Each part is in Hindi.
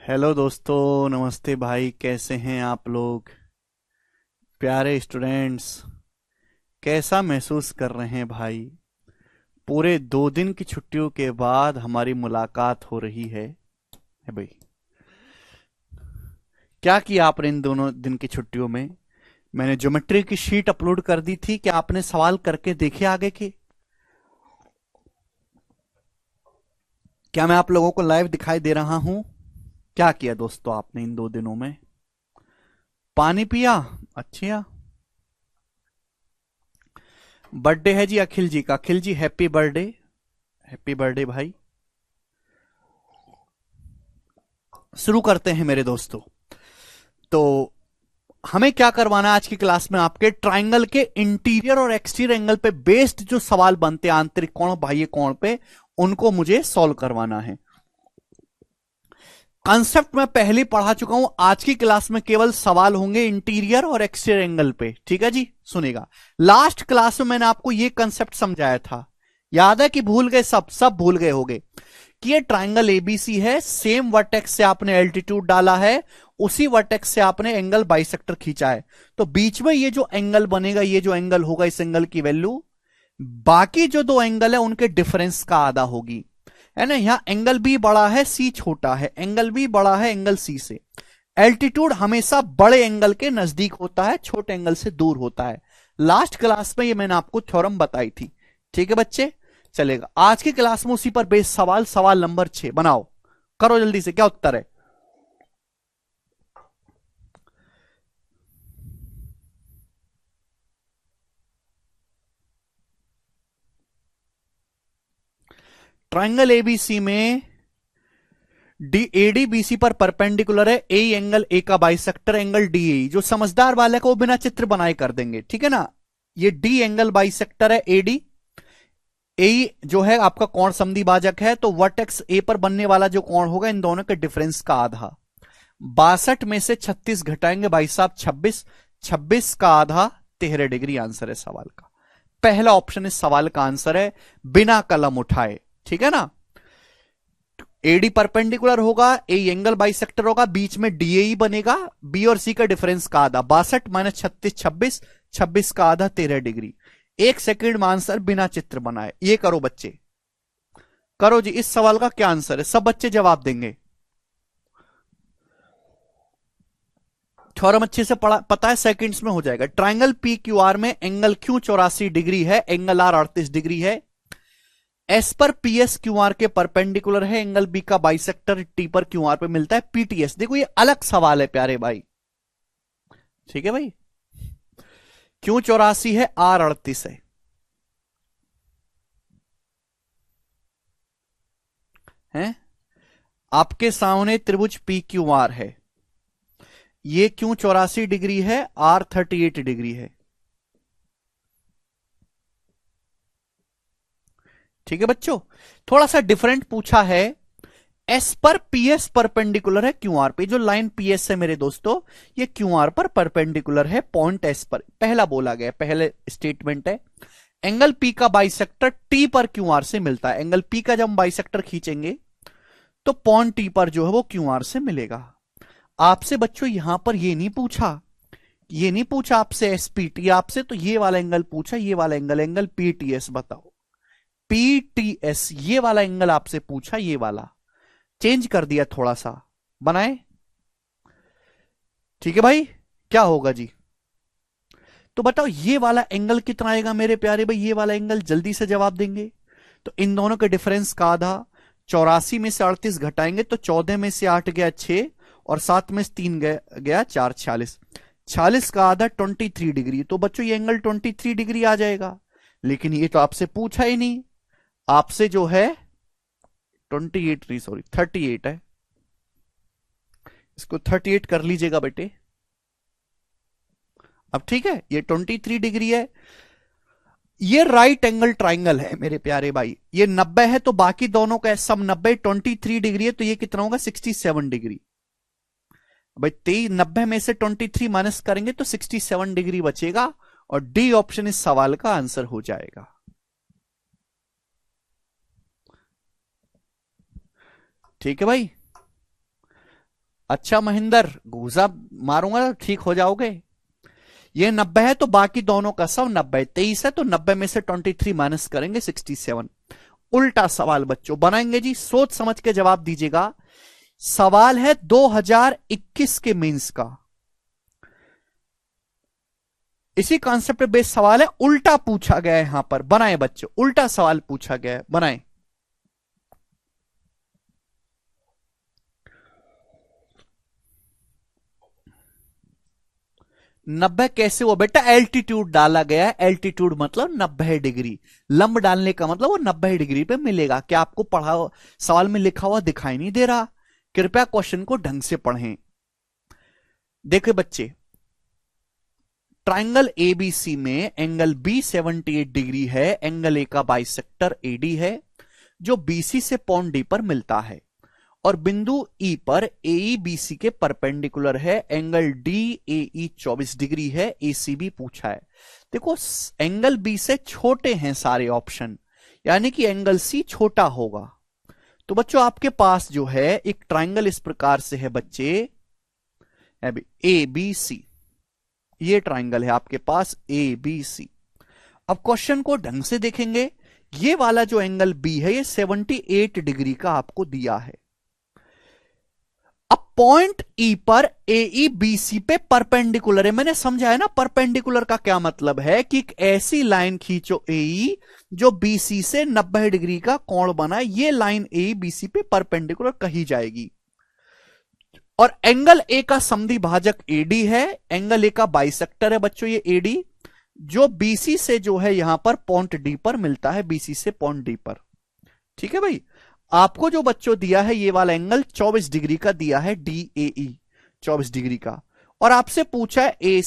हेलो दोस्तों, नमस्ते भाई। कैसे हैं आप लोग? प्यारे स्टूडेंट्स, कैसा महसूस कर रहे हैं भाई? पूरे 2 दिन की छुट्टियों के बाद हमारी मुलाकात हो रही है भाई। क्या किया आपने इन दोनों दिन की छुट्टियों में? मैंने ज्योमेट्री की शीट अपलोड कर दी थी कि आपने सवाल करके देखे आगे के? क्या मैं आप लोगों को लाइव दिखाई दे रहा हूं? क्या किया दोस्तों आपने इन 2 दिनों में? पानी पिया? अच्छा। बर्थडे है जी अखिल जी का। अखिल जी हैप्पी बर्थडे। हैप्पी बर्थडे भाई। शुरू करते हैं मेरे दोस्तों। तो हमें क्या करवाना है आज की क्लास में? आपके ट्राइंगल के इंटीरियर और एक्सटीरियर एंगल पे बेस्ड जो सवाल बनते हैं आंतरिक कोण बाह्य कोण पे, उनको मुझे सॉल्व करवाना है। कंसेप्ट मैं पहले ही पढ़ा चुका हूं। आज की क्लास में केवल सवाल होंगे इंटीरियर और एक्सटीरियर एंगल पे। ठीक है जी, सुनेगा। लास्ट क्लास में मैंने आपको यह कंसेप्ट समझाया था। याद है कि भूल गए? सब भूल गए होंगे कि ये ट्राइंगल एबीसी है। सेम वर्टेक्स से आपने एल्टीट्यूड डाला है, उसी वर्टेक्स से आपने एंगल बाइसेक्टर खींचा है। तो बीच में ये जो एंगल बनेगा, ये जो एंगल होगा, इस एंगल की वैल्यू बाकी जो दो एंगल है उनके डिफरेंस का आधा होगी। है ना? यहां एंगल बी बड़ा है, सी छोटा है। एंगल बी बड़ा है एंगल सी से। एल्टीट्यूड हमेशा बड़े एंगल के नजदीक होता है, छोटे एंगल से दूर होता है। लास्ट क्लास में ये मैंने आपको थ्योरम बताई थी। ठीक है बच्चे, चलेगा। आज की क्लास में उसी पर बेस्ड सवाल, सवाल नंबर 6 बनाओ। करो जल्दी से, क्या उत्तर है? ट्राइंगल एबीसी में डी एडी बीसी पर परपेंडिकुलर है। ए एंगल ए का बाइसेक्टर एंगल डी ए। जो समझदार वाले को वो बिना चित्र बनाए कर देंगे, ठीक है ना? ये डी एंगल बाइसेक्टर है एडी। ए जो है आपका कोण समद्विभाजक है, तो वर्टेक्स ए पर बनने वाला जो कोण होगा इन दोनों के डिफरेंस का आधा। 62 में से 36 घटाएंगे भाई साहब, 26। 26 का आधा 13 डिग्री आंसर है सवाल का। पहला ऑप्शन इस सवाल का आंसर है, बिना कलम उठाए। ठीक है ना? एडी परपेंडिकुलर होगा, ए एंगल बाइसेक्टर होगा, बीच में डीए बनेगा। बी और सी का डिफरेंस का आधा, 62 माइनस 36 26। 26 का आधा 13 डिग्री। 1 सेकंड में आंसर बिना चित्र बनाए। ये करो बच्चे, करो जी। इस सवाल का क्या आंसर है? सब बच्चे जवाब देंगे। थ्योरम अच्छे से पढ़ा, पता है, सेकंड्स में हो जाएगा। ट्राइंगल पी क्यू आर में एंगल क्यू 84 डिग्री है, एंगल आर 38 डिग्री है। एस पर पी एस क्यू आर के परपेंडिकुलर है, एंगल बी का बाइसेक्टर टी पर क्यू आर पे मिलता है पीटीएस। देखो ये अलग सवाल है प्यारे भाई। ठीक है भाई, क्यू 84 है, आर 38 है। आपके सामने त्रिभुज पी क्यू आर है। ये क्यू 84 डिग्री है, आर 38 डिग्री है। ठीक है बच्चों, थोड़ा सा डिफरेंट पूछा है। एस पर पीएस परपेंडिकुलर है क्यू आर पे। जो लाइन पीएस है मेरे दोस्तों, ये क्यू आर पर परपेंडिकुलर है पॉइंट एस पर। पहला बोला गया, पहले स्टेटमेंट है। एंगल पी का बाइसेक्टर टी पर क्यू आर से मिलता है। एंगल पी का जब हम बाइसेक्टर खींचेंगे तो पॉइंट टी पर जो है वो क्यू आर से मिलेगा। आपसे बच्चों यहां पर ये नहीं पूछा, ये नहीं पूछा आपसे एसपीटी, आपसे तो ये वाला एंगल पूछा, ये वाला एंगल, एंगल पीटीएस बताओ। पीटीएस ये वाला एंगल आपसे पूछा, ये वाला चेंज कर दिया थोड़ा सा, बनाए। ठीक है भाई, क्या होगा जी? तो बताओ ये वाला एंगल कितना आएगा मेरे प्यारे भाई? ये वाला एंगल, जल्दी से जवाब देंगे। तो इन दोनों के डिफरेंस का आधा, 84 में से 38 घटाएंगे तो 14 में से 8 गया 6, और 7 में से 3 गया 4, 46। 46 का आधा 23 डिग्री। तो बच्चों ये एंगल 23 डिग्री आ जाएगा। लेकिन ये तो आपसे पूछा ही नहीं। आपसे जो है 28 नहीं, सॉरी 38 है। इसको 38 कर लीजिएगा बेटे। अब ठीक है, ये 23 डिग्री है। ये राइट एंगल ट्राइंगल है मेरे प्यारे भाई। ये 90 है तो बाकी दोनों का सब 90। 23 डिग्री है तो ये कितना होगा? 67 डिग्री। भाई 90 में से 23 माइनस करेंगे तो 67 डिग्री बचेगा, और डी ऑप्शन इस सवाल का आंसर हो जाएगा। ठीक है भाई, अच्छा महेंद्र, घूसा मारूंगा तो ठीक हो जाओगे। ये 90 है तो बाकी दोनों का सब 90, 23 है तो 90 में से 23 माइनस करेंगे 67। उल्टा सवाल बच्चों बनाएंगे जी, सोच समझ के जवाब दीजिएगा। सवाल है 2021 के मेंस का, इसी कॉन्सेप्ट बेस्ड सवाल है, उल्टा पूछा गया है यहां पर। बनाए बच्चों, उल्टा सवाल पूछा गया है, बनाए। नब्बे कैसे हुआ बेटा? एल्टीट्यूड डाला गया है, एल्टीट्यूड मतलब 90 डिग्री। लंब डालने का मतलब वो 90 डिग्री पे मिलेगा। क्या आपको पढ़ा सवाल में लिखा हुआ दिखाई नहीं दे रहा? कृपया क्वेश्चन को ढंग से पढ़ें। देखिए बच्चे, ट्राइंगल एबीसी में एंगल बी 78 डिग्री है, एंगल ए का बाइसेक्टर एडी है, जो बीसी से पॉइंट डी पर मिलता है, और बिंदु ई पर एई बीसी के परपेंडिकुलर है, एंगल डी एई 24 डिग्री है, एसीबी पूछा है। देखो, एंगल बी से छोटे हैं सारे ऑप्शन, यानी कि एंगल सी छोटा होगा। तो बच्चों आपके पास जो है एक ट्राइंगल इस प्रकार से है बच्चे, ए बी सी, ये ट्राइंगल है आपके पास ए बी सी। अब क्वेश्चन को ढंग से देखेंगे, ये वाला जो एंगल बी है ये 78 डिग्री का आपको दिया है। अब पॉइंट ई पर ए बी सी पे परपेंडिकुलर है, मैंने समझा है ना परपेंडिकुलर का क्या मतलब है, कि एक ऐसी लाइन खींचो ए जो बीसी से 90 डिग्री का कोण बनाए, ये लाइन ए बीसी पे परपेंडिकुलर कही जाएगी। और एंगल ए का समद्वि भाजक एडी है, एंगल ए का बाइसेक्टर है बच्चों ये एडी, जो बीसी से जो है यहां पर पॉइंट डी पर मिलता है, बीसी से पॉइंट डी पर। ठीक है भाई, आपको जो बच्चों दिया है ये वाला एंगल 24 डिग्री का दिया है, डी ए 24 डिग्री का, और आपसे पूछा है ए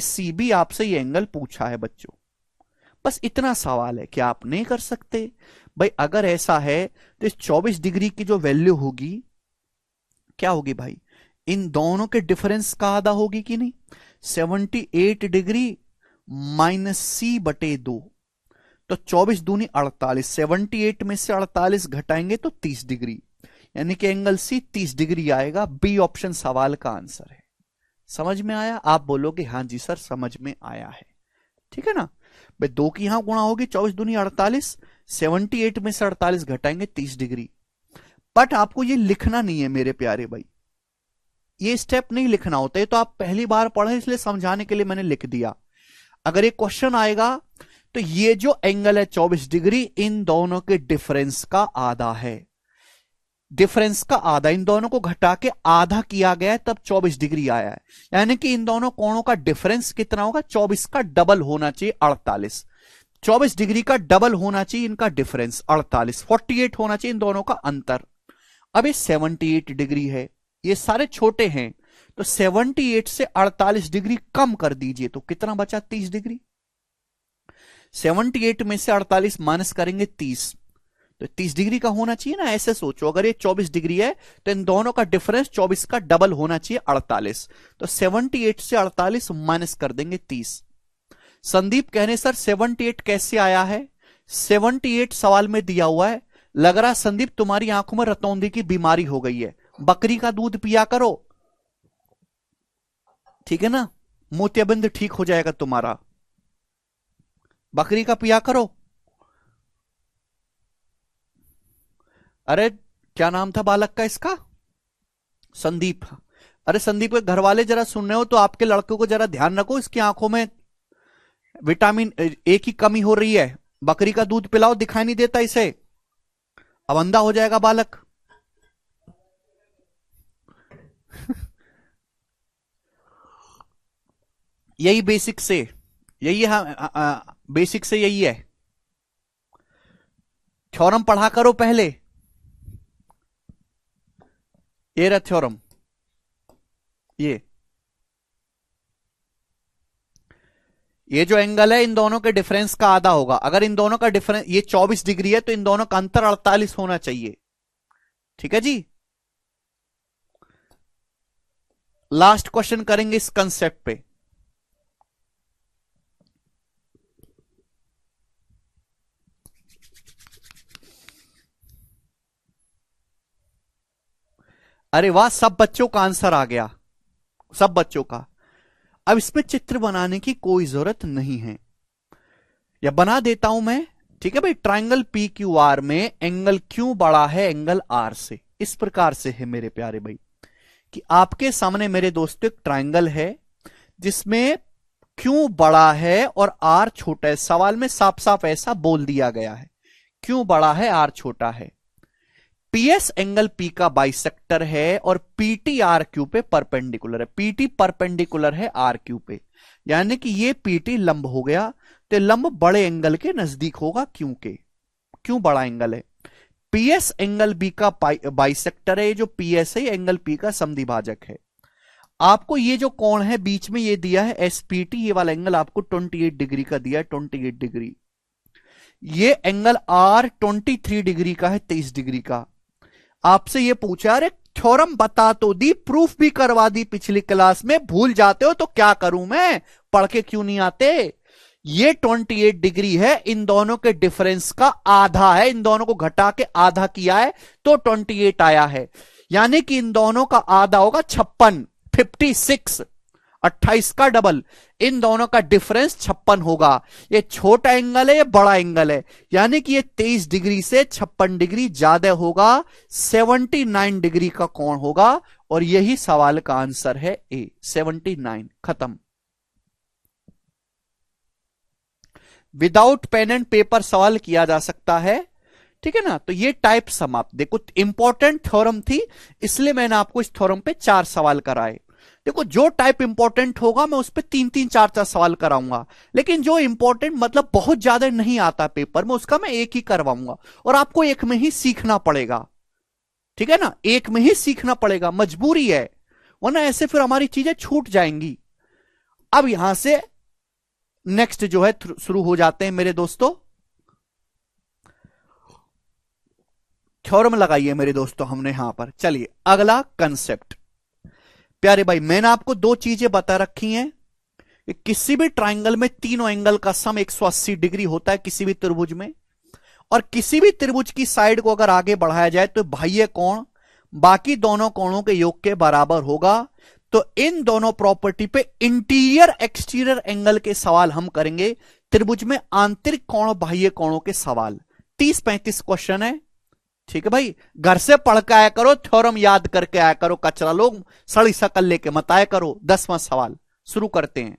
सी बी आपसे ये एंगल पूछा है बच्चों। बस इतना सवाल है, क्या आप नहीं कर सकते? भाई अगर ऐसा है तो इस 24 डिग्री की जो वैल्यू होगी क्या होगी भाई? इन दोनों के डिफरेंस का आधा होगी कि नहीं? 78 डिग्री माइनस सी बटे 2, तो 24 दूनी 48, 78 में से 48 घटाएंगे तो 30 डिग्री, यानी कि एंगल सी 30 डिग्री आएगा। बी ऑप्शन सवाल का आंसर है। समझ में आया? आप बोलोगे हाँ जी सर समझ में आया है, ठीक है ना भाई। दो की यहां गुणा होगी, 24 दूनी 48, 78 में से 48 घटाएंगे 30 डिग्री। बट आपको ये लिखना नहीं है मेरे प्यारे भाई, ये स्टेप नहीं लिखना होता है, तो आप पहली बार पढ़े इसलिए समझाने के लिए मैंने लिख दिया। अगर एक क्वेश्चन आएगा तो ये जो एंगल है 24 डिग्री, इन दोनों के डिफरेंस का आधा है, डिफरेंस का आधा, इन दोनों को घटा के आधा किया गया है तब 24 डिग्री आया है। यानी कि इन दोनों कोणों का डिफरेंस कितना होगा? 24 का डबल होना चाहिए, 48। 24 डिग्री का डबल होना चाहिए इनका डिफरेंस, 48, 48 होना चाहिए इन दोनों का अंतर। अब ये 78 डिग्री है, ये सारे छोटे हैं, तो 78 से 48 डिग्री कम कर दीजिए तो कितना बचा? 30 डिग्री। 78 में से 48 माइनस करेंगे 30, तो 30 डिग्री का होना चाहिए ना। ऐसे सोचो, अगर ये 24 डिग्री है तो इन दोनों का डिफरेंस 24 का डबल होना चाहिए, 48। तो 78 से 48 माइनस कर देंगे 30। संदीप कहने सर 78 कैसे आया है? 78 सवाल में दिया हुआ है। लग रहा संदीप तुम्हारी आंखों में रतौंधी की बीमारी हो गई है, बकरी का दूध पिया करो, ठीक है ना, मोतियाबिंद ठीक हो जाएगा तुम्हारा, बकरी का पिया करो। अरे क्या नाम था बालक का इसका? संदीप। अरे संदीप के घर वाले जरा सुन रहे हो तो आपके लड़के को जरा ध्यान रखो, इसकी आंखों में विटामिन ए की कमी हो रही है, बकरी का दूध पिलाओ, दिखाई नहीं देता इसे, अब अंधा हो जाएगा बालक। यही बेसिक से, यही है, बेसिक से यही है। थ्योरम पढ़ा करो पहले, ये रहा थ्योरम, ये ये जो एंगल है इन दोनों के डिफरेंस का आधा होगा। अगर इन दोनों का डिफरेंस ये 24 डिग्री है तो इन दोनों का अंतर 48 होना चाहिए, ठीक है जी। लास्ट क्वेश्चन करेंगे इस कंसेप्ट पे। अरे वाह, सब बच्चों का आंसर आ गया, सब बच्चों का। अब इसमें चित्र बनाने की कोई जरूरत नहीं है, या बना देता हूं मैं। ठीक है भाई, ट्राइंगल पी क्यू आर में एंगल क्यों बड़ा है एंगल आर से? इस प्रकार से है मेरे प्यारे भाई, कि आपके सामने मेरे दोस्तों एक ट्राइंगल है जिसमें क्यों बड़ा है और आर छोटा है। सवाल में साफ साफ ऐसा बोल दिया गया है, क्यों बड़ा है आर छोटा है। पीएस एंगल पी का बाइसेक्टर है और पीटी आर क्यू पे परपेंडिकुलर है। पीटी परपेंडिकुलर है आर क्यू पे, यानी कि ये पीटी लंब हो गया, तो लंब बड़े एंगल के नजदीक होगा क्यों के, क्यों बड़ा एंगल है। पीएस एंगल बी का बाइसेक्टर है, जो पीएस है एंगल पी का समद्विभाजक है। आपको ये जो कोण है बीच में ये दिया है एसपीटी, ये वाला एंगल आपको 28 डिग्री का दिया है, 28 डिग्री। ये एंगल आर 23 डिग्री का है, 23 डिग्री का। आपसे ये पूछा, अरे थ्योरम बता तो दी, प्रूफ भी करवा दी पिछली क्लास में, भूल जाते हो तो क्या करूं मैं, पढ़ के क्यों नहीं आते। ये 28 डिग्री है, इन दोनों के डिफरेंस का आधा है, इन दोनों को घटा के आधा किया है तो 28 आया है, यानी कि इन दोनों का आधा होगा 56, 56, 28 का डबल, इन दोनों का डिफरेंस 56 होगा। ये छोटा एंगल है, ये बड़ा एंगल है, यानी कि ये 23 डिग्री से 56 डिग्री ज्यादा होगा, 79 डिग्री का कोण होगा, और यही सवाल का आंसर है ए, 79। खत्म। विदाउट पेन एंड पेपर सवाल किया जा सकता है, ठीक है ना। तो ये टाइप समाप्त। देखो इंपॉर्टेंट थ्योरम थी, इसलिए मैंने आपको इस थ्योरम पे 4 सवाल कराए। देखो जो टाइप इंपॉर्टेंट होगा मैं उस पर 3-3, 4-4 सवाल कराऊंगा, लेकिन जो इंपॉर्टेंट मतलब बहुत ज्यादा नहीं आता पेपर में, उसका मैं एक ही करवाऊंगा, और आपको एक में ही सीखना पड़ेगा, ठीक है ना, एक में ही सीखना पड़ेगा, मजबूरी है, वरना ऐसे फिर हमारी चीजें छूट जाएंगी। अब यहां से नेक्स्ट जो है शुरू हो जाते हैं मेरे दोस्तों। थ्योरम लगाइए मेरे दोस्तों हमने यहां पर। चलिए अगला कंसेप्ट। प्यारे भाई मैंने आपको दो चीजें बता रखी हैं कि किसी भी ट्राइंगल में तीनों एंगल का सम 180 डिग्री होता है किसी भी त्रिभुज में, और किसी भी त्रिभुज की साइड को अगर आगे बढ़ाया जाए तो बाह्य कोण बाकी दोनों कोणों के योग के बराबर होगा। तो इन दोनों प्रॉपर्टी पे इंटीरियर एक्सटीरियर एंगल के सवाल हम करेंगे, त्रिभुज में आंतरिक कोण बाह्य कोणों के सवाल। 30-35 क्वेश्चन है, ठीक है भाई, घर से पढ़ के आया करो, थ्योरम याद करके आया करो, कचरा लोग सड़ी शकल लेके मत आया करो। 10वां सवाल शुरू करते हैं।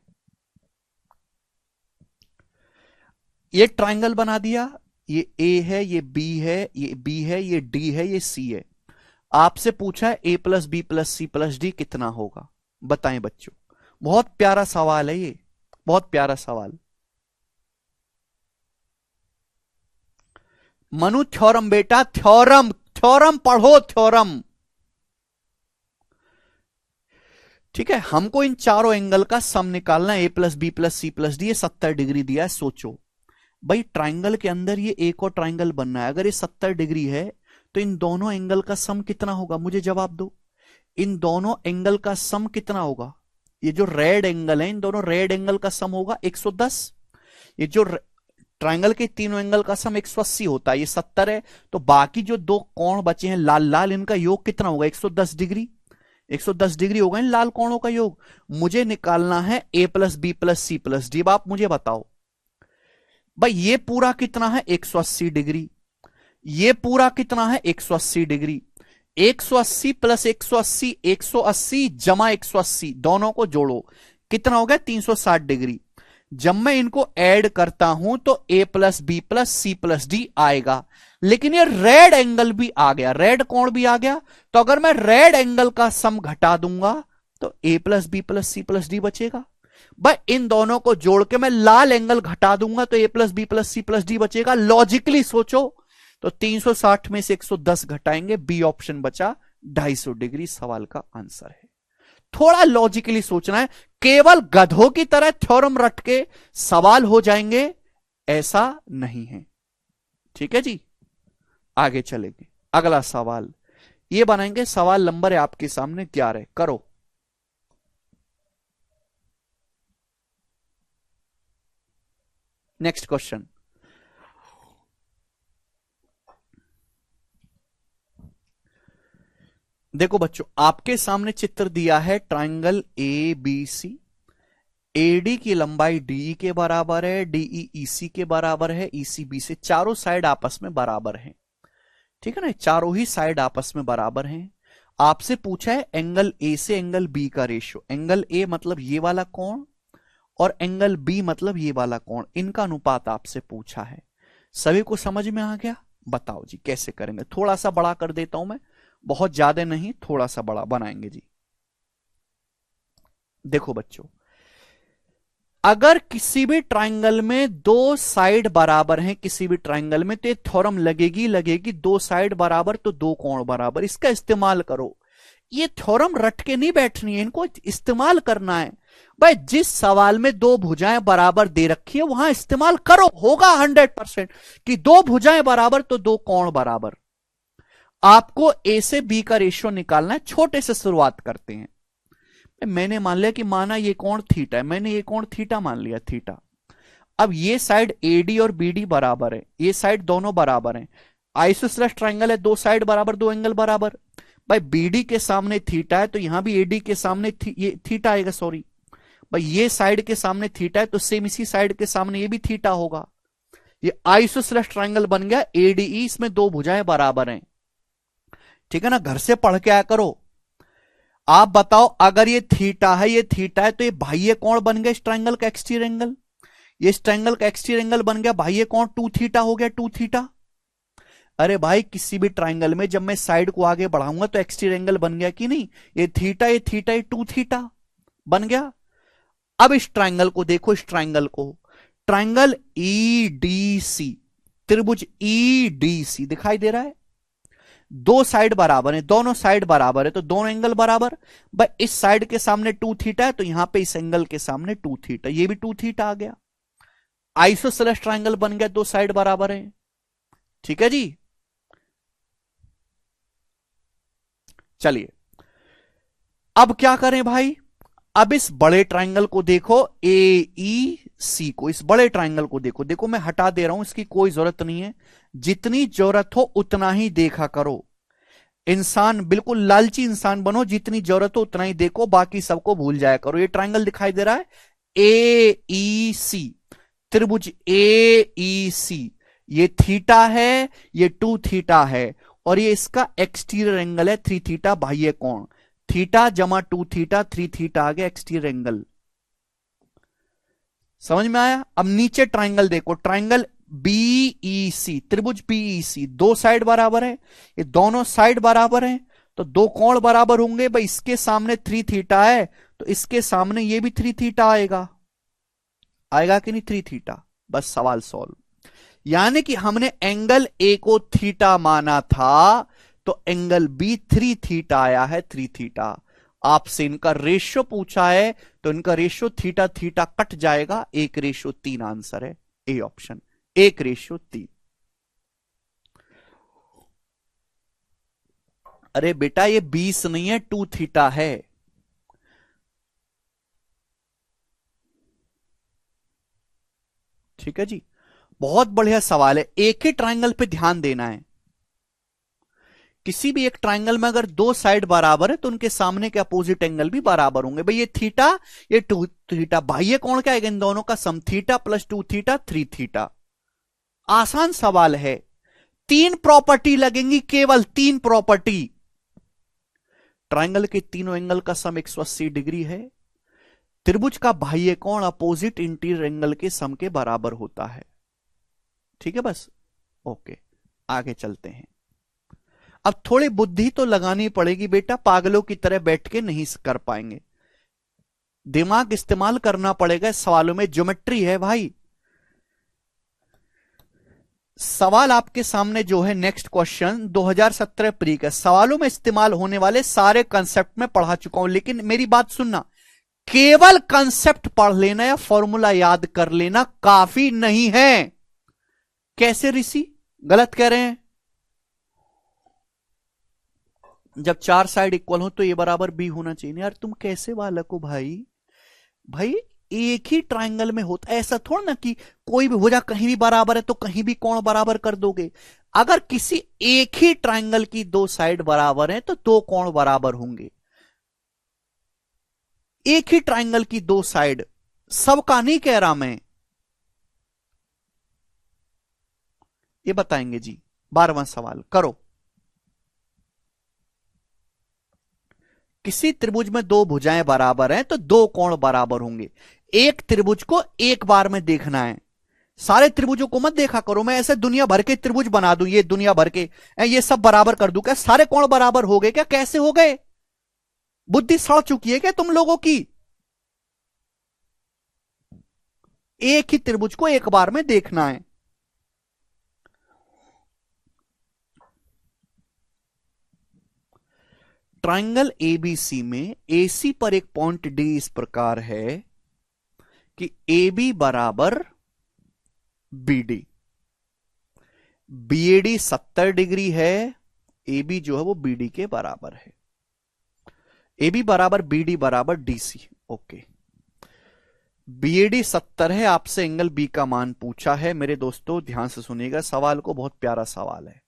ये ट्राइंगल बना दिया, ये ए है, ये बी है, ये बी है, ये डी है, ये सी है। आपसे पूछा है A plus B plus C plus D कितना होगा, बताएं बच्चों। बहुत प्यारा सवाल है ये, बहुत प्यारा सवाल। मनु थ्योरम बेटा, थ्योरम, थ्योरम पढ़ो, थ्योरम। ठीक है, हमको इन चारों एंगल का सम निकालना है, A plus B plus C plus D, ये 70 डिग्री दिया है। सोचो भाई ट्राइंगल के अंदर ये एक और ट्राइंगल बनना है, अगर ये 70 डिग्री है तो इन दोनों एंगल का सम कितना होगा, मुझे जवाब दो। इन दोनों एंगल का सम कितना होगा? ये जो रेड एंगल है, इन दोनों रेड एंगल का सम होगा 110। ये जो ट्राइंगल के तीनों एंगल का सम 180 होता है, ये 70 है, तो बाकी जो दो कोण बचे हैं लाल लाल, इनका योग कितना होगा? 110 डिग्री। 110 डिग्री होगा इन लाल कोणों का योग। मुझे निकालना है A plus B plus C plus D. आप मुझे बताओ भाई, ये पूरा कितना है? 180 डिग्री। ये पूरा कितना है? 180 डिग्री। 180 प्लस 180, 180 जमा 180, दोनों को जोड़ो, कितना हो गया? 360 डिग्री। जब मैं इनको ऐड करता हूं तो A plus B plus C plus D आएगा, लेकिन ये रेड एंगल भी आ गया, रेड कोण भी आ गया। तो अगर मैं रेड एंगल का सम घटा दूंगा तो A plus B plus C plus D बचेगा। भाई इन दोनों को जोड़ के मैं लाल एंगल घटा दूंगा तो A plus B plus C plus D बचेगा। लॉजिकली सोचो तो 360 में से 110 घटाएंगे, बी ऑप्शन बचा 250 डिग्री, सवाल का आंसर है। थोड़ा लॉजिकली सोचना है, केवल गधों की तरह थ्योरम रट के सवाल हो जाएंगे ऐसा नहीं है, ठीक है जी। आगे चलेंगे, अगला सवाल ये बनाएंगे। सवाल नंबर है आपके सामने 11, करो। Next question. देखो बच्चों, आपके सामने चित्र दिया है triangle A B C. AD की लंबाई डी के बराबर है, डीई ईसी के बराबर है, ईसी बी से, चारों साइड आपस में बराबर हैं। ठीक है ना, चारों ही साइड आपस में बराबर हैं। आपसे पूछा है एंगल ए से एंगल बी का रेशियो। एंगल ए मतलब ये वाला कोण और एंगल बी मतलब ये वाला कोण, इनका अनुपात आपसे पूछा है। सभी को समझ में आ गया? बताओ जी कैसे करेंगे। थोड़ा सा बड़ा कर देता हूं मैं, बहुत ज्यादा नहीं, थोड़ा सा बड़ा बनाएंगे जी। देखो बच्चों, अगर किसी भी ट्राइंगल में दो साइड बराबर हैं, किसी भी ट्राइंगल में, तो ये थ्योरम लगेगी, दो साइड बराबर तो दो कोण बराबर। इसका इस्तेमाल करो। ये थ्योरम रट के नहीं बैठनी है, इनको इस्तेमाल करना है भाई। जिस सवाल में दो भुजाएं बराबर दे रखी है वहां इस्तेमाल करो, होगा 100% कि दो भुजाएं बराबर तो दो कोण बराबर। आपको ए से बी का रेशियो निकालना है। छोटे से शुरुआत करते हैं। मैंने मान लिया कि माना ये कोण थीटा है, मैंने ये कोण थीटा मान लिया, थीटा। अब ये साइड एडी और बीडी बराबर है, ये साइड दोनों बराबर हैं। आइसोसेलेस ट्राइंगल है, दो साइड बराबर, दो एंगल बराबर। भाई बीडी के सामने थीटा है तो यहां भी एडी के सामने ये थीटा आएगा, सॉरी भाई, ये साइड के सामने थीटा है तो सेम इसी साइड के सामने ये भी थीटा होगा। ये आइसोसेलेस ट्राइंगल बन गया एडीई। इसमें दो भुजाएं बराबर हैं। ठीक है ना, घर से पढ़ के आया करो। आप बताओ, अगर ये थीटा है, ये थीटा है, तो ये बाह्य कोण बन गया इस ट्राइंगल का एक्सटीरियर एंगल। ये इस ट्राइंगल का एक्सटीरियर एंगल बन गया बाह्य कोण, टू थीटा हो गया, टू थीटा। अरे भाई, किसी भी ट्राइंगल में जब मैं साइड को आगे बढ़ाऊंगा तो एक्सटीरियर एंगल बन गया कि नहीं? ये थीटा, ये थीटा, ये टू थीटा बन गया। अब इस ट्राइंगल को देखो, इस ट्राइंगल को, ट्राइंगल ईडीसी, त्रिभुज ईडीसी दिखाई दे रहा है। दो साइड बराबर है, दोनों साइड बराबर है तो दोनों एंगल बराबर। भाई इस साइड के सामने टू थीटा है तो यहां पे इस एंगल के सामने टू थीटा, ये भी टू थीटा आ गया। आइसोसेलेस ट्राइंगल बन गया, दो साइड बराबर है। ठीक है जी। चलिए अब क्या करें भाई? अब इस बड़े ट्राइंगल को देखो, ए ई सी को, इस बड़े ट्राइंगल को देखो। देखो मैं हटा दे रहा हूं, इसकी कोई जरूरत नहीं है। जितनी जरूरत हो उतना ही देखा करो। इंसान बिल्कुल लालची इंसान बनो, जितनी जरूरत हो उतना ही देखो, बाकी सबको भूल जाया करो। ये ट्राइंगल दिखाई दे रहा है ए ई सी, त्रिभुज ए ई सी। ये थीटा है, ये टू थीटा है और ये इसका एक्सटीरियर एंगल है थ्री थीटा, बाह्य कोण। थीटा जमा टू थीटा, थ्री थीटा आ गया एक्सटीरियर एंगल। समझ में आया? अब नीचे ट्राइंगल देखो, ट्राइंगल बीईसी, त्रिभुज बीईसी, दो साइड बराबर है, ये दोनों साइड बराबर हैं तो दो कोण बराबर होंगे। भाई इसके सामने थ्री थीटा है तो इसके सामने ये भी थ्री थीटा आएगा, आएगा कि नहीं? Three theta. बस सवाल सॉल्व। यानी कि हमने एंगल ए को थीटा माना था तो एंगल बी थ्री थीटा आया है, थ्री थीटा। आपसे इनका रेशियो पूछा है तो इनका रेशियो थीटा थीटा कट जाएगा, 1:3 आंसर है ए ऑप्शन, 1:3। अरे बेटा ये 20 नहीं है, टू थीटा है। ठीक है जी, बहुत बढ़िया सवाल है। एक ही ट्राइंगल पे ध्यान देना है। किसी भी एक ट्राइंगल में अगर दो साइड बराबर है तो उनके सामने के अपोजिट एंगल भी बराबर होंगे। भाई ये थीटा, ये टू थीटा, बाह्य कोण क्या है इन दोनों का? Sum, theta plus two theta, three theta. आसान सवाल है। तीन प्रॉपर्टी लगेंगी, केवल तीन प्रॉपर्टी। ट्राइंगल के तीनों एंगल का सम 180 डिग्री है। त्रिभुज का बाह्य कोण अपोजिट इंटीरियर एंगल के सम के बराबर होता है। ठीक है बस, ओके आगे चलते हैं। अब थोड़ी बुद्धि तो लगानी पड़ेगी बेटा, पागलों की तरह बैठ के नहीं कर पाएंगे, दिमाग इस्तेमाल करना पड़ेगा। सवालों में ज्योमेट्री है भाई। सवाल आपके सामने जो है नेक्स्ट क्वेश्चन 2017 प्री का, सवालों में इस्तेमाल होने वाले सारे कंसेप्ट में पढ़ा चुका हूं, लेकिन मेरी बात सुनना, केवल कंसेप्ट पढ़ लेना या फॉर्मूला याद कर लेना काफी नहीं है। कैसे ऋषि, गलत कह रहे हैं? जब चार साइड इक्वल हो तो ये बराबर बी होना चाहिए। यार तुम कैसे बालक हो भाई? भाई एक ही ट्राइंगल में होता है। ऐसा थोड़ा ना कि कोई भी भुजा कहीं भी बराबर है तो कहीं भी कोण बराबर कर दोगे। अगर किसी एक ही ट्राइंगल की दो साइड बराबर है तो दो कोण बराबर होंगे। एक ही ट्राइंगल की दो साइड, सबका नहीं कह रहा मैं, ये बताएंगे जी। 12वां सवाल करो। किसी त्रिभुज में दो भुजाएं बराबर हैं तो दो कोण बराबर होंगे। एक त्रिभुज को एक बार में देखना है, सारे त्रिभुजों को मत देखा करो। मैं ऐसे दुनिया भर के त्रिभुज बना दूं, ये दुनिया भर के ये सब बराबर कर दूं, क्या सारे कोण बराबर हो गए? क्या कैसे हो गए? बुद्धि सड़ चुकी है क्या तुम लोगों की? एक ही त्रिभुज को एक बार में देखना है। ट्राइंगल एबीसी में एसी पर एक पॉइंट डी इस प्रकार है कि ए बी बराबर बी डी, बीएडी 70 डिग्री है, ए बी जो है वो बीडी के बराबर है, ए बी बराबर बीडी बराबर डीसी। ओके, बीएडी 70 है, आपसे एंगल बी का मान पूछा है। मेरे दोस्तों ध्यान से सुनिएगा सवाल को, बहुत प्यारा सवाल है।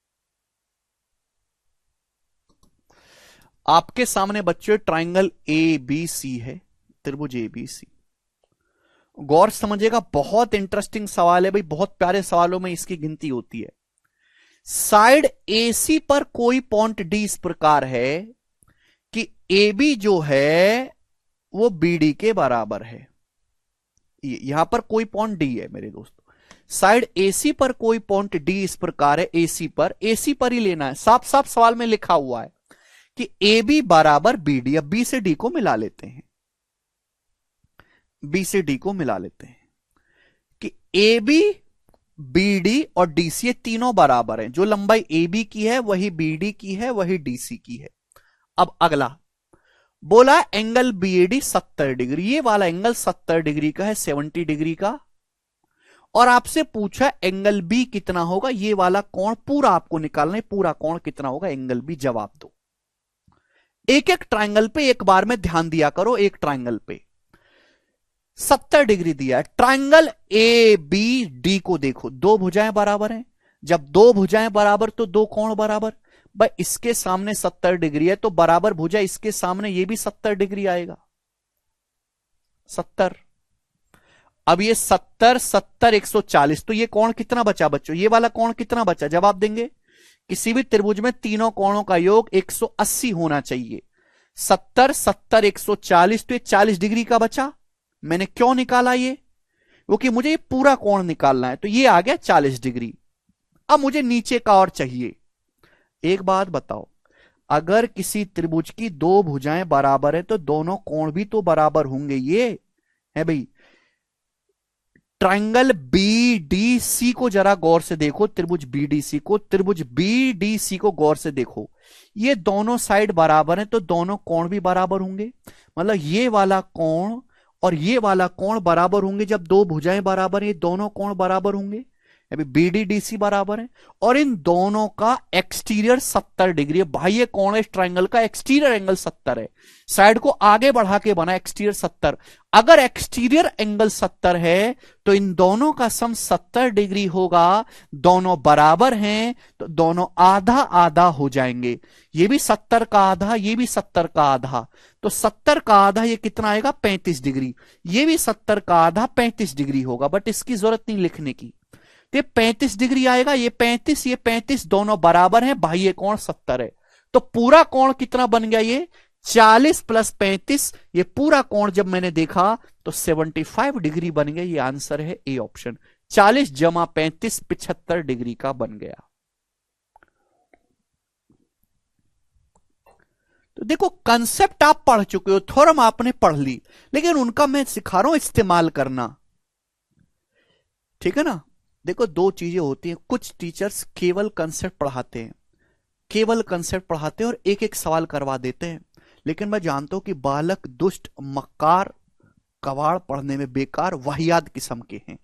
आपके सामने बच्चों ट्राइंगल ए बी सी है, त्रिभुज ए बी सी। गौर समझिएगा, बहुत इंटरेस्टिंग सवाल है भाई, बहुत प्यारे सवालों में इसकी गिनती होती है। साइड एसी पर कोई पॉइंट डी इस प्रकार है कि ए बी जो है वो बीडी के बराबर है। यहां पर कोई पॉइंट डी है मेरे दोस्तों, साइड एसी पर कोई पॉइंट डी इस प्रकार है, एसी पर ही लेना है। साफ साफ सवाल में लिखा हुआ है कि ए बी बराबर बी डी। अब बी से डी को मिला लेते हैं, बी से डी को मिला लेते हैं कि ए बी बी डी और डी सी ये तीनों बराबर हैं। जो लंबाई ए बी की है वही बी डी की है, वही डी सी की है। अब अगला बोला एंगल बी ए डी 70 डिग्री, ये वाला एंगल 70 डिग्री का है, 70 डिग्री का। और आपसे पूछा एंगल बी कितना होगा, ये वाला कोण पूरा आपको निकालना है, पूरा कोण कितना होगा एंगल बी, जवाब दो। एक एक ट्राइंगल पे एक बार में ध्यान दिया करो। एक ट्राइंगल पे 70 डिग्री दिया है, ट्राइंगल ए बी डी को देखो, दो भुजाएं बराबर हैं। जब दो भुजाएं बराबर तो दो कोण बराबर। भाई इसके सामने 70 डिग्री है तो बराबर भुजा इसके सामने ये भी 70 डिग्री आएगा, 70। अब ये 70 70 140, तो ये कोण कितना बचा बच्चों, ये वाला कोण कितना बचा, जवाब देंगे। किसी भी त्रिभुज में तीनों कोणों का योग 180 होना चाहिए। 70 70 140, तो ये 40 डिग्री का बचा। मैंने क्यों निकाला ये, क्योंकि मुझे ये पूरा कोण निकालना है, तो ये आ गया 40 डिग्री। अब मुझे नीचे का और चाहिए। एक बात बताओ, अगर किसी त्रिभुज की दो भुजाएं बराबर है तो दोनों कोण भी तो बराबर होंगे। ये है भाई, ट्राइंगल बी डी सी को जरा गौर से देखो, त्रिभुज बी डी सी को, त्रिभुज बी डी सी को गौर से देखो। ये दोनों साइड बराबर हैं तो दोनों कोण भी बराबर होंगे। मतलब ये वाला कोण और ये वाला कोण बराबर होंगे। जब दो भुजाएं बराबर हैं, ये दोनों कोण बराबर होंगे। अभी बी डी डी सी बराबर है और इन दोनों का एक्सटीरियर 70 डिग्री है। भाई ये कोण है इस ट्राइंगल का, एक्सटीरियर एंगल 70 है। साइड को आगे बढ़ा के बना एक्सटीरियर 70। अगर एक्सटीरियर एंगल 70 है तो इन दोनों का सम 70 डिग्री होगा। दोनों बराबर हैं तो दोनों आधा आधा हो जाएंगे। ये भी 70 का आधा, ये भी 70 का आधा, तो 70 का आधा ये कितना आएगा 35 डिग्री। ये भी 70 का आधा 35 डिग्री होगा, बट इसकी जरूरत नहीं लिखने की। ये 35 डिग्री आएगा, ये 35 दोनों बराबर हैं। बाह्य कोण 70 है, तो पूरा कोण कितना बन गया, ये 40 प्लस 35, ये पूरा कोण जब मैंने देखा तो 75 डिग्री बन गया। ये आंसर है ए ऑप्शन, 40 जमा 35 75 डिग्री का बन गया। तो देखो कंसेप्ट आप पढ़ चुके हो, थ्योरम आपने पढ़ ली, लेकिन उनका मैं सिखा रहा हूं इस्तेमाल करना, ठीक है ना। देखो दो चीजें होती हैं, कुछ टीचर्स केवल कंसेप्ट पढ़ाते हैं, केवल कंसेप्ट पढ़ाते हैं और एक एक सवाल करवा देते हैं। लेकिन मैं जानता हूं कि बालक दुष्ट, मक्कार, कबाड़, पढ़ने में बेकार, वाहियात किस्म के हैं।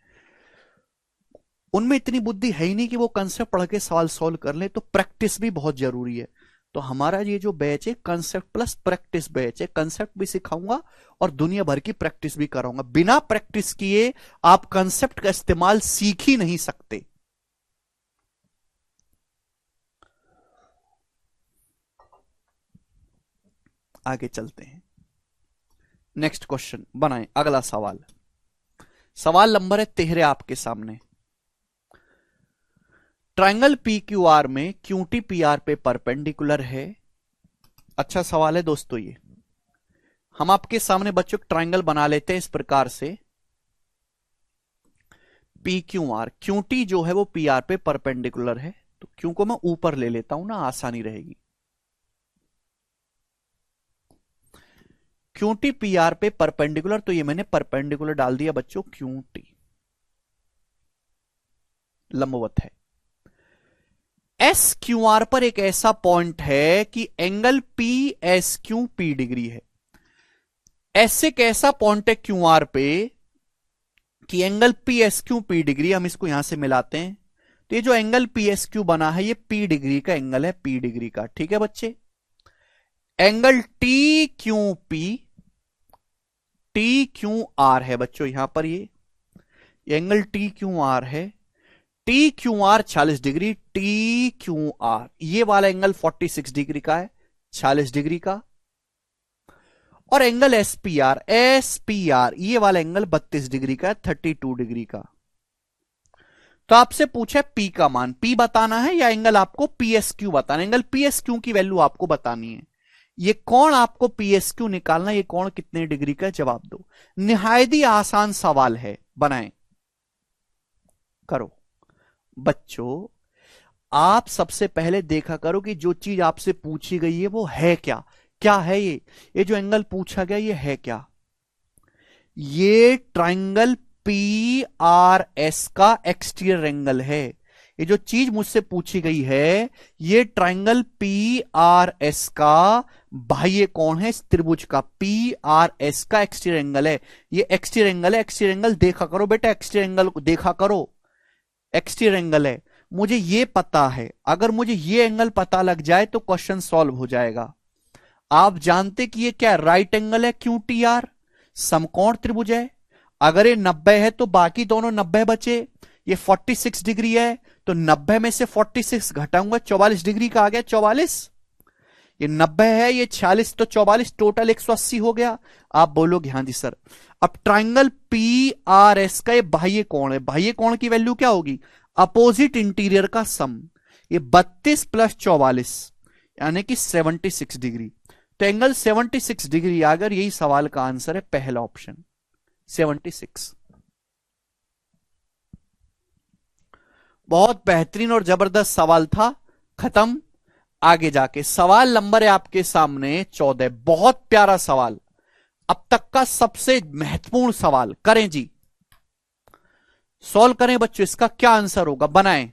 उनमें इतनी बुद्धि है ही नहीं कि वो कंसेप्ट पढ़ के सवाल सॉल्व कर ले। तो प्रैक्टिस भी बहुत जरूरी है। तो हमारा ये जो बैच है कंसेप्ट प्लस प्रैक्टिस बैच है, कंसेप्ट भी सिखाऊंगा और दुनिया भर की प्रैक्टिस भी कराऊंगा। बिना प्रैक्टिस किए आप कंसेप्ट का इस्तेमाल सीख ही नहीं सकते। आगे चलते हैं, नेक्स्ट क्वेश्चन बनाएं। अगला सवाल, सवाल नंबर है 13 आपके सामने। ट्रायंगल पी क्यू आर में क्यू टी पी आर पे परपेंडिकुलर है। अच्छा सवाल है दोस्तों ये। हम आपके सामने बच्चों ट्रायंगल बना लेते हैं इस प्रकार से, P Q R, Q T जो है वो पी आर पे परपेंडिकुलर है, तो क्यू को मैं ऊपर ले लेता हूं ना, आसानी रहेगी। क्यू टी पी आर पे परपेंडिकुलर, तो ये मैंने परपेंडिकुलर डाल दिया बच्चों, क्यू टी लंबवत है। एस क्यू आर पर एक ऐसा पॉइंट है कि angle P S Q P degree है। एस एक ऐसा पॉइंट है क्यू आर पे कि angle P S Q P degree, हम इसको यहां से मिलाते हैं, तो ये जो एंगल पी एस क्यू बना है ये पी डिग्री का एंगल है, पी डिग्री का। ठीक है बच्चे, angle T Q P, T Q R है बच्चों यहां पर, ये एंगल टी क्यू आर है। T Q R 46 degree, T Q R ये वाला एंगल 46 डिग्री का है, 46 डिग्री का। और angle S P R, S P R ये वाला एंगल 32 डिग्री का है, 32 डिग्री का। तो आपसे पूछा पी का मान, पी बताना है या एंगल आपको पी एस क्यू बताना है? एंगल पी एस क्यू की वैल्यू आपको बतानी है। ये कोण आपको पी एस क्यू निकालना, ये कोण कितने डिग्री का, जवाब दो। निहायत ही आसान सवाल है, बनाएं, करो बच्चों। आप सबसे पहले देखा करो कि जो चीज आपसे पूछी गई है वो है क्या, क्या है ये जो एंगल पूछा गया ये है क्या। ये ट्राइंगल पी आर एस का एक्सटीरियर एंगल है। ये जो चीज मुझसे पूछी गई है ये ट्राइंगल पी आर एस का बाह्य कोण है, इस त्रिभुज का पी आर एस का एक्सटीरियर एंगल है। ये एक्सटीरियर एंगल है, एक्सटीरियर एंगल देखा करो बेटा, एक्सटीरियर एंगल को देखा करो, एक्सटीरियर एंगल है। मुझे ये पता है, अगर मुझे ये एंगल पता लग जाए तो क्वेश्चन सॉल्व हो जाएगा। आप जानते कि ये क्या राइट एंगल है, क्यू टी आर समकोण त्रिभुज है। अगर ये 90 है तो बाकी दोनों 90 बचे। ये 46 डिग्री है तो 90 में से 46 घटाऊंगा, 44 डिग्री का आ गया 44। ये 90 है, ये 46, तो 44 टोटल 180 हो गया। आप बोलोगे हाँ जी सर। अब ट्राइंगल पी आर एस का ये बाह्य कोण है, बाह्य कोण की वैल्यू क्या होगी, अपोजिट इंटीरियर का सम। ये 32 प्लस 44 यानी कि 76 डिग्री। तो एंगल 76 डिग्री, अगर यही सवाल का आंसर है पहला ऑप्शन 76। बहुत बेहतरीन और जबरदस्त सवाल था, खत्म। आगे जाके सवाल नंबर है आपके सामने 14, बहुत प्यारा सवाल, अब तक का सबसे महत्वपूर्ण सवाल। करें जी, सॉल्व करें बच्चों, इसका क्या आंसर होगा, बनाएं।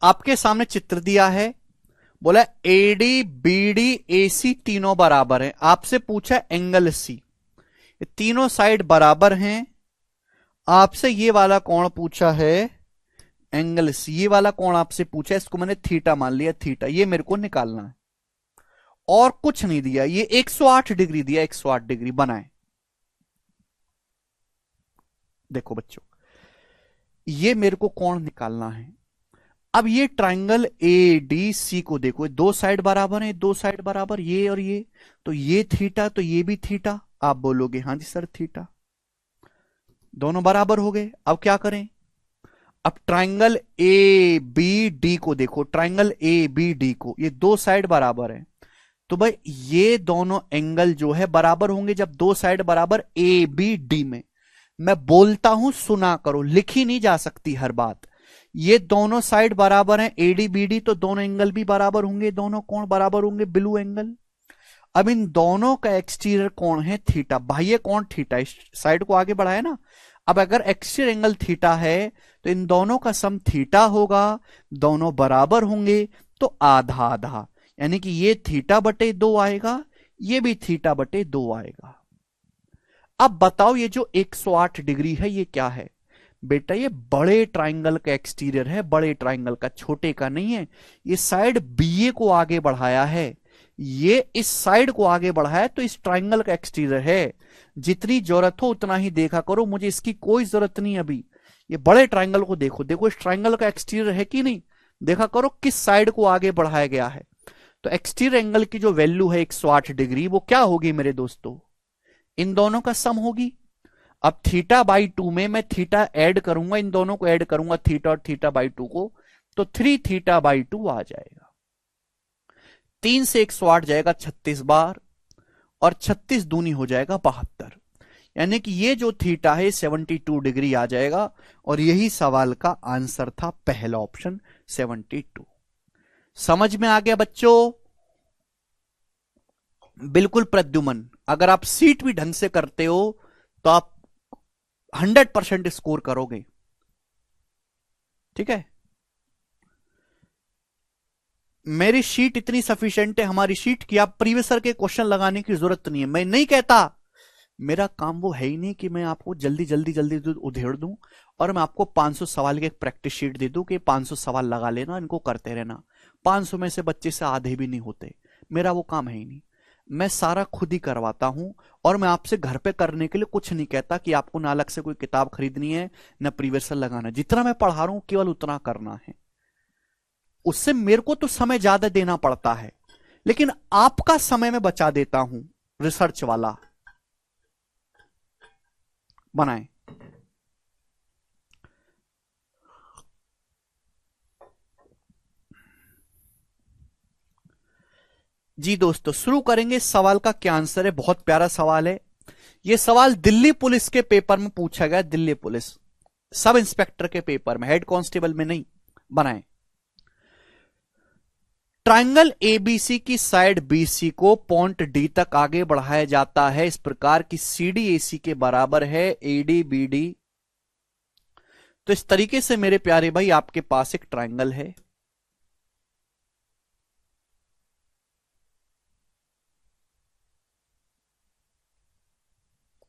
आपके सामने चित्र दिया है, बोला एडी बीडी एसी तीनों बराबर हैं। आपसे पूछा एंगल सी, तीनों साइड बराबर हैं। आपसे ये वाला कोण पूछा है एंगल सी, ये वाला कोण आपसे पूछा है, इसको मैंने थीटा मान लिया, थीटा ये मेरे को निकालना है और कुछ नहीं दिया। ये 108 डिग्री दिया, 108 डिग्री बनाए। देखो बच्चों, ये मेरे को कोण निकालना है। अब ये ट्राइंगल ए डी सी को देखो, दो साइड बराबर है, दो साइड बराबर, ये और ये, तो ये थीटा तो ये भी थीटा। आप बोलोगे हाँ जी सर थीटा, दोनों बराबर हो गए। अब क्या करें, अब ट्राइंगल ए बी डी को देखो, ट्राइंगल ए बी डी को, ये दो साइड बराबर है, तो भाई ये दोनों एंगल जो है बराबर होंगे जब दो साइड बराबर ए बी डी में। मैं बोलता हूं सुना करो, लिखी नहीं जा सकती हर बात। ये दोनों साइड बराबर हैं एडी बीडी, तो दोनों एंगल भी बराबर होंगे, दोनों कोण बराबर होंगे, ब्लू एंगल। अब इन दोनों का एक्सटीरियर कोण है थीटा, बाह्य कोण थीटा, इस साइड को आगे बढ़ाए ना। अब अगर एक्सटीरियर एंगल थीटा है तो इन दोनों का सम थीटा होगा, दोनों बराबर होंगे, तो आधा आधा, यानी कि ये थीटा बटे 2 आएगा, ये भी थीटा बटे 2 आएगा। अब बताओ ये जो 108 डिग्री है ये क्या है बेटा, ये बड़े ट्राइंगल का एक्सटीरियर है, बड़े ट्राइंगल का, छोटे का नहीं है। ये साइड बीए को आगे बढ़ाया है, ये इस साइड को आगे बढ़ाया है, तो इस ट्राइंगल का एक्सटीरियर है। जितनी जरूरत हो उतना ही देखा करो, मुझे इसकी कोई जरूरत नहीं अभी। ये बड़े ट्राइंगल को देखो, देखो इस ट्राइंगल का एक्सटीरियर है कि नहीं, देखा करो किस साइड को आगे बढ़ाया गया है। तो एक्सटीरियर एंगल की जो वैल्यू है 108 डिग्री, वो क्या होगी मेरे दोस्तों, इन दोनों का सम होगी। अब थीटा बाई 2 में मैं थीटा ऐड करूंगा, इन दोनों को ऐड करूंगा, थीटा और थीटा बाई 2 को, तो 3 थीटा बाई 2 आ जाएगा। 3 से 108 जाएगा 36 बार, और 36 दूनी हो जाएगा 72, यानी कि ये जो थीटा है 72 डिग्री आ जाएगा। और यही सवाल का आंसर था, पहला ऑप्शन 72। समझ में आ गया बच्चों? बिल्कुल प्रद्युमन, अगर आप सीट भी ढंग से करते हो तो आप 100% स्कोर करोगे, ठीक है। मेरी शीट इतनी सफिशिएंट है, हमारी शीट की आप प्रीवियस के क्वेश्चन लगाने की जरूरत नहीं है। मैं नहीं कहता, मेरा काम वो है ही नहीं कि मैं आपको जल्दी जल्दी जल्दी उधेड़ दूं और मैं आपको 500 सवाल की एक प्रैक्टिस शीट दे दूं कि 500 सवाल लगा लेना, इनको करते रहना। 500 में से बच्चे से आधे भी नहीं होते, मेरा वो काम है ही नहीं। मैं सारा खुद ही करवाता हूं, और मैं आपसे घर पे करने के लिए कुछ नहीं कहता कि आपको ना अलग से कोई किताब खरीदनी है ना प्रीवियस लगाना। जितना मैं पढ़ा रहा हूं केवल उतना करना है। उससे मेरे को तो समय ज्यादा देना पड़ता है, लेकिन आपका समय मैं बचा देता हूं। रिसर्च वाला बनाए। जी दोस्तों, शुरू करेंगे। इस सवाल का क्या आंसर है, बहुत प्यारा सवाल है। यह सवाल दिल्ली पुलिस के पेपर में पूछा गया, दिल्ली पुलिस सब इंस्पेक्टर के पेपर में, हेड कांस्टेबल में नहीं। बनाए। ट्राइंगल एबीसी की साइड बीसी को पॉइंट डी तक आगे बढ़ाया जाता है इस प्रकार की सीडी एसी के बराबर है एडी बीडी। तो इस तरीके से मेरे प्यारे भाई आपके पास एक ट्राइंगल है,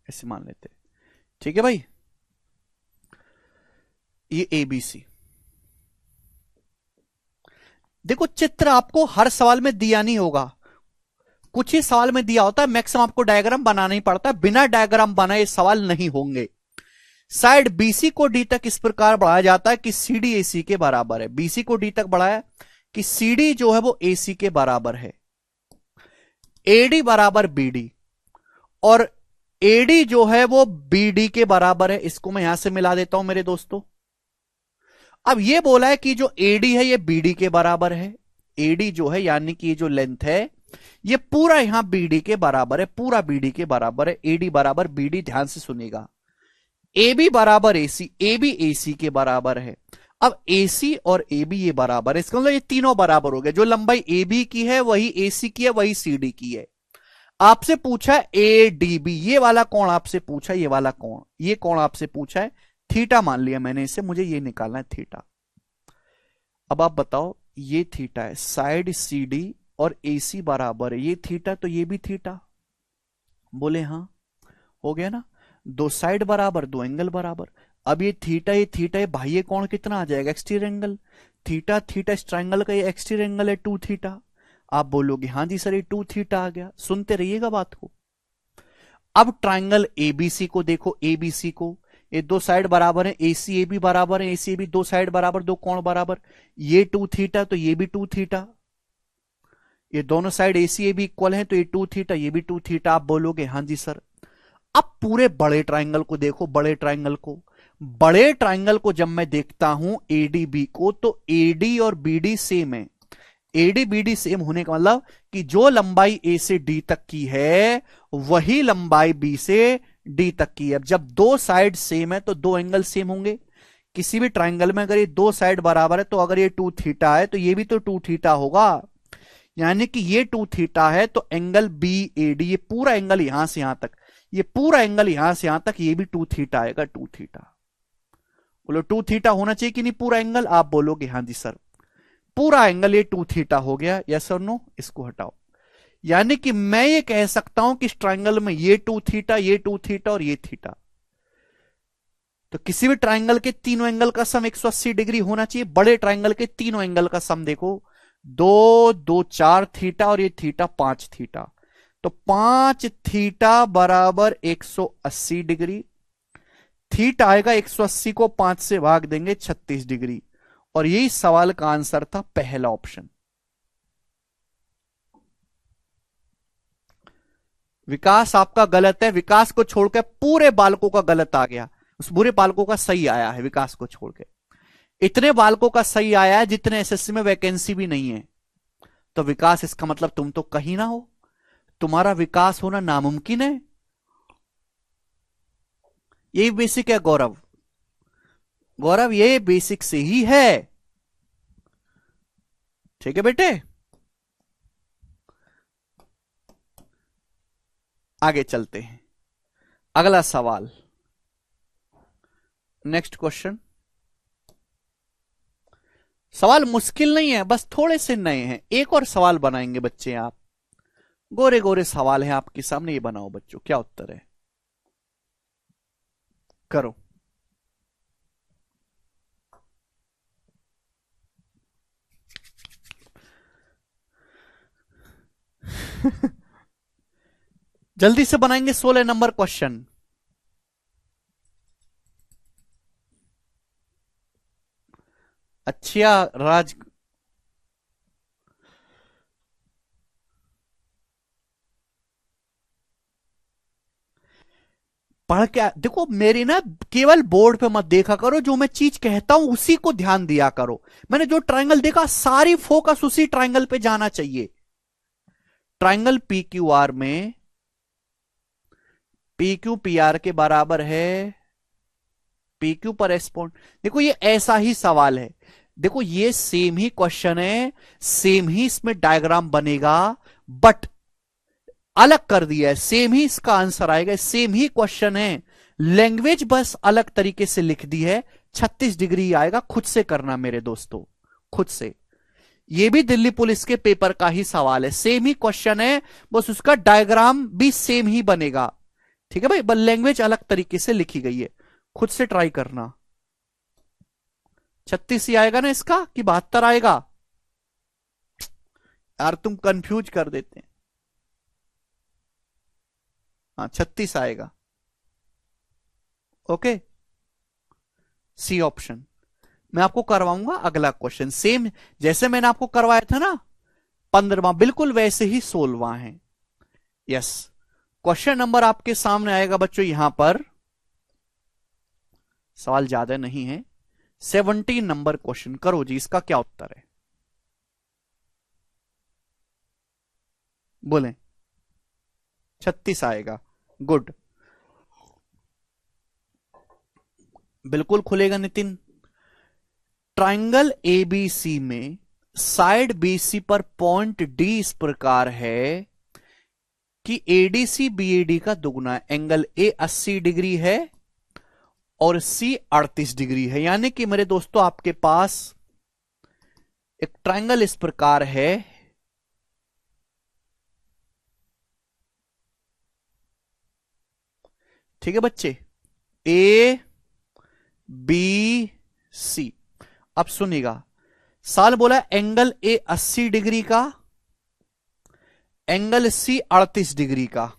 ऐसे मान लेते, ठीक है भाई। ये एबीसी, देखो चित्र आपको हर सवाल में दिया नहीं होगा, कुछ ही सवाल में दिया होता है, मैक्सिमम आपको डायग्राम बनाना ही पड़ता है। बिना डायग्राम बनाए सवाल नहीं होंगे। साइड बीसी को डी तक इस प्रकार बढ़ाया जाता है कि सीडी एसी के बराबर है। बीसी को डी तक बढ़ाया कि सीडी जो है वो एसी के बराबर है, एडी बराबर बीडी, और एडी जो है वो बीडी के बराबर है। इसको मैं यहां से मिला देता हूं मेरे दोस्तों। अब ये बोला है कि जो एडी है ये बीडी के बराबर है। एडी जो है यानी कि ये जो लेंथ है ये पूरा यहां बीडी के बराबर है, पूरा बीडी के बराबर है। एडी बराबर बीडी, ध्यान से सुनिएगा। एबी बराबर एसी, एबी एसी के बराबर है। अब एसी और एबी ये बराबर है, इसका मतलब ये तीनों बराबर हो गए। जो लंबाई एबी की है वही एसी की है, वही सीडी की है। आपसे पूछा ए डी बी, ये वाला कोण आपसे पूछा, ये वाला कोण, ये कोण आपसे पूछा है, थीटा मान लिया मैंने इसे, मुझे ये निकालना है थीटा। अब आप बताओ, ये थीटा है, साइड सी डी और ए सी बराबर है, ये थीटा तो ये भी थीटा। बोले हाँ, हो गया ना, दो साइड बराबर, दो एंगल बराबर। अब ये थीटा, ये बाह्य कोण कितना आ जाएगा, एक्सटीरियर एंगल। थीटा थीटा इस ट्राइंगल का ये एक्सटीरियर एंगल है 2 थीटा। आप बोलोगे हाँ जी सर ये 2 थीटा आ गया, सुनते रहिएगा बात को। अब ट्राइंगल एबीसी को देखो, एबीसी को, ये दो साइड बराबर है, एसी ए बी बराबर है, एसी ए बी, दो साइड बराबर, दो कोण बराबर, ये 2 थीटा तो ये भी 2 थीटा, ये दोनों side AC A B equal है तो ये 2 थीटा ये भी 2 थीटा। आप बोलोगे हाँ जी सर। अब पूरे बड़े ट्राइंगल को देखो, बड़े ट्राइंगल को, बड़े ट्राइंगल को जब मैं देखता हूं एडीबी को, तो एडी और बीडी सेम है। एडी बीडी सेम होने का मतलब कि जो लंबाई ए से डी तक की है वही लंबाई बी से डी तक की है। अब जब दो साइड सेम है तो दो एंगल सेम होंगे। किसी भी ट्राइंगल में अगर ये दो साइड बराबर है तो अगर ये 2 थीटा है तो ये भी तो 2 थीटा होगा, यानी कि ये 2 थीटा है तो एंगल बी ए डी, ये पूरा एंगल यहां से यहां तक, ये पूरा एंगल यहां से यहां तक, ये भी 2 थीटा आएगा, 2 थीटा। बोलो 2 थीटा होना चाहिए कि नहीं पूरा एंगल, आप बोलोगे हाँ जी सर पूरा एंगल ये 2 थीटा हो गया, यस और नो। इसको हटाओ, यानी कि मैं ये कह सकता हूं कि इस ट्राइंगल में ये 2 थीटा, ये 2 थीटा और ये थीटा। तो किसी भी ट्राइंगल के तीनों एंगल का सम 180 डिग्री होना चाहिए। बड़े ट्राइंगल के तीनों एंगल का सम देखो, 2 2 4 थीटा और ये थीटा 5 थीटा, तो 5 थीटा बराबर 180 डिग्री। थीटा आएगा 180 को 5 से भाग देंगे 36 डिग्री, और यही सवाल का आंसर था पहला ऑप्शन। विकास आपका गलत है, विकास को छोड़कर पूरे बालकों का गलत आ गया, उस पूरे बालकों का सही आया है, विकास को छोड़ के इतने बालकों का सही आया है जितने एसएससी में वैकेंसी भी नहीं है। तो विकास इसका मतलब तुम तो कहीं ना हो, तुम्हारा विकास होना नामुमकिन है। यही बेसिक है गौरव, गौरव ये बेसिक से ही है, ठीक है बेटे। आगे चलते हैं, अगला सवाल, नेक्स्ट क्वेश्चन। सवाल मुश्किल नहीं है, बस थोड़े से नए हैं, एक और सवाल बनाएंगे बच्चे आप। गोरे गोरे सवाल हैं आपके सामने, ये बनाओ बच्चों, क्या उत्तर है, करो। जल्दी से बनाएंगे 16 नंबर क्वेश्चन। अच्छा राज, पढ़ के देखो, मेरी ना केवल बोर्ड पे मत देखा करो, जो मैं चीज कहता हूं उसी को ध्यान दिया करो। मैंने जो ट्राइंगल देखा सारी फोकस उसी ट्राइंगल पे जाना चाहिए। ट्राइंगल पी क्यू आर में पी क्यू पी आर के बराबर है, पी क्यू पर एस पॉइंट। देखो ये ऐसा ही सवाल है, देखो ये सेम ही क्वेश्चन है, सेम ही इसमें डायग्राम बनेगा, बट अलग कर दिया है, सेम ही इसका आंसर आएगा, सेम ही क्वेश्चन है, लैंग्वेज बस अलग तरीके से लिख दी है। 36 डिग्री आएगा, खुद से करना मेरे दोस्तों, खुद से। ये भी दिल्ली पुलिस के पेपर का ही सवाल है, सेम ही क्वेश्चन है, बस उसका डायग्राम भी सेम ही बनेगा, ठीक है भाई, बस लैंग्वेज अलग तरीके से लिखी गई है, खुद से ट्राई करना। 36 ही आएगा ना इसका, कि 72 आएगा, यार तुम कंफ्यूज कर देते हैं। हाँ 36 आएगा, ओके, सी ऑप्शन। मैं आपको करवाऊंगा अगला क्वेश्चन, सेम जैसे मैंने आपको करवाया था ना 15वां, बिल्कुल वैसे ही 16वां है। यस, क्वेश्चन नंबर आपके सामने आएगा बच्चों, यहां पर सवाल ज्यादा नहीं है, 17 नंबर क्वेश्चन। करो जी, इसका क्या उत्तर है, बोलें। 36 आएगा, गुड, बिल्कुल खुलेगा नितिन। ट्राइंगल एबीसी में साइड बीसी पर पॉइंट डी इस प्रकार है कि एडीसी बीएडी का दुगुना है, एंगल ए 80 डिग्री है और सी 38 डिग्री है, यानी कि मेरे दोस्तों आपके पास एक ट्रायंगल इस प्रकार है, ठीक है बच्चे, ए बी सी। अब सुनिएगा, साल बोला एंगल ए 80 डिग्री का, एंगल सी 38 डिग्री का,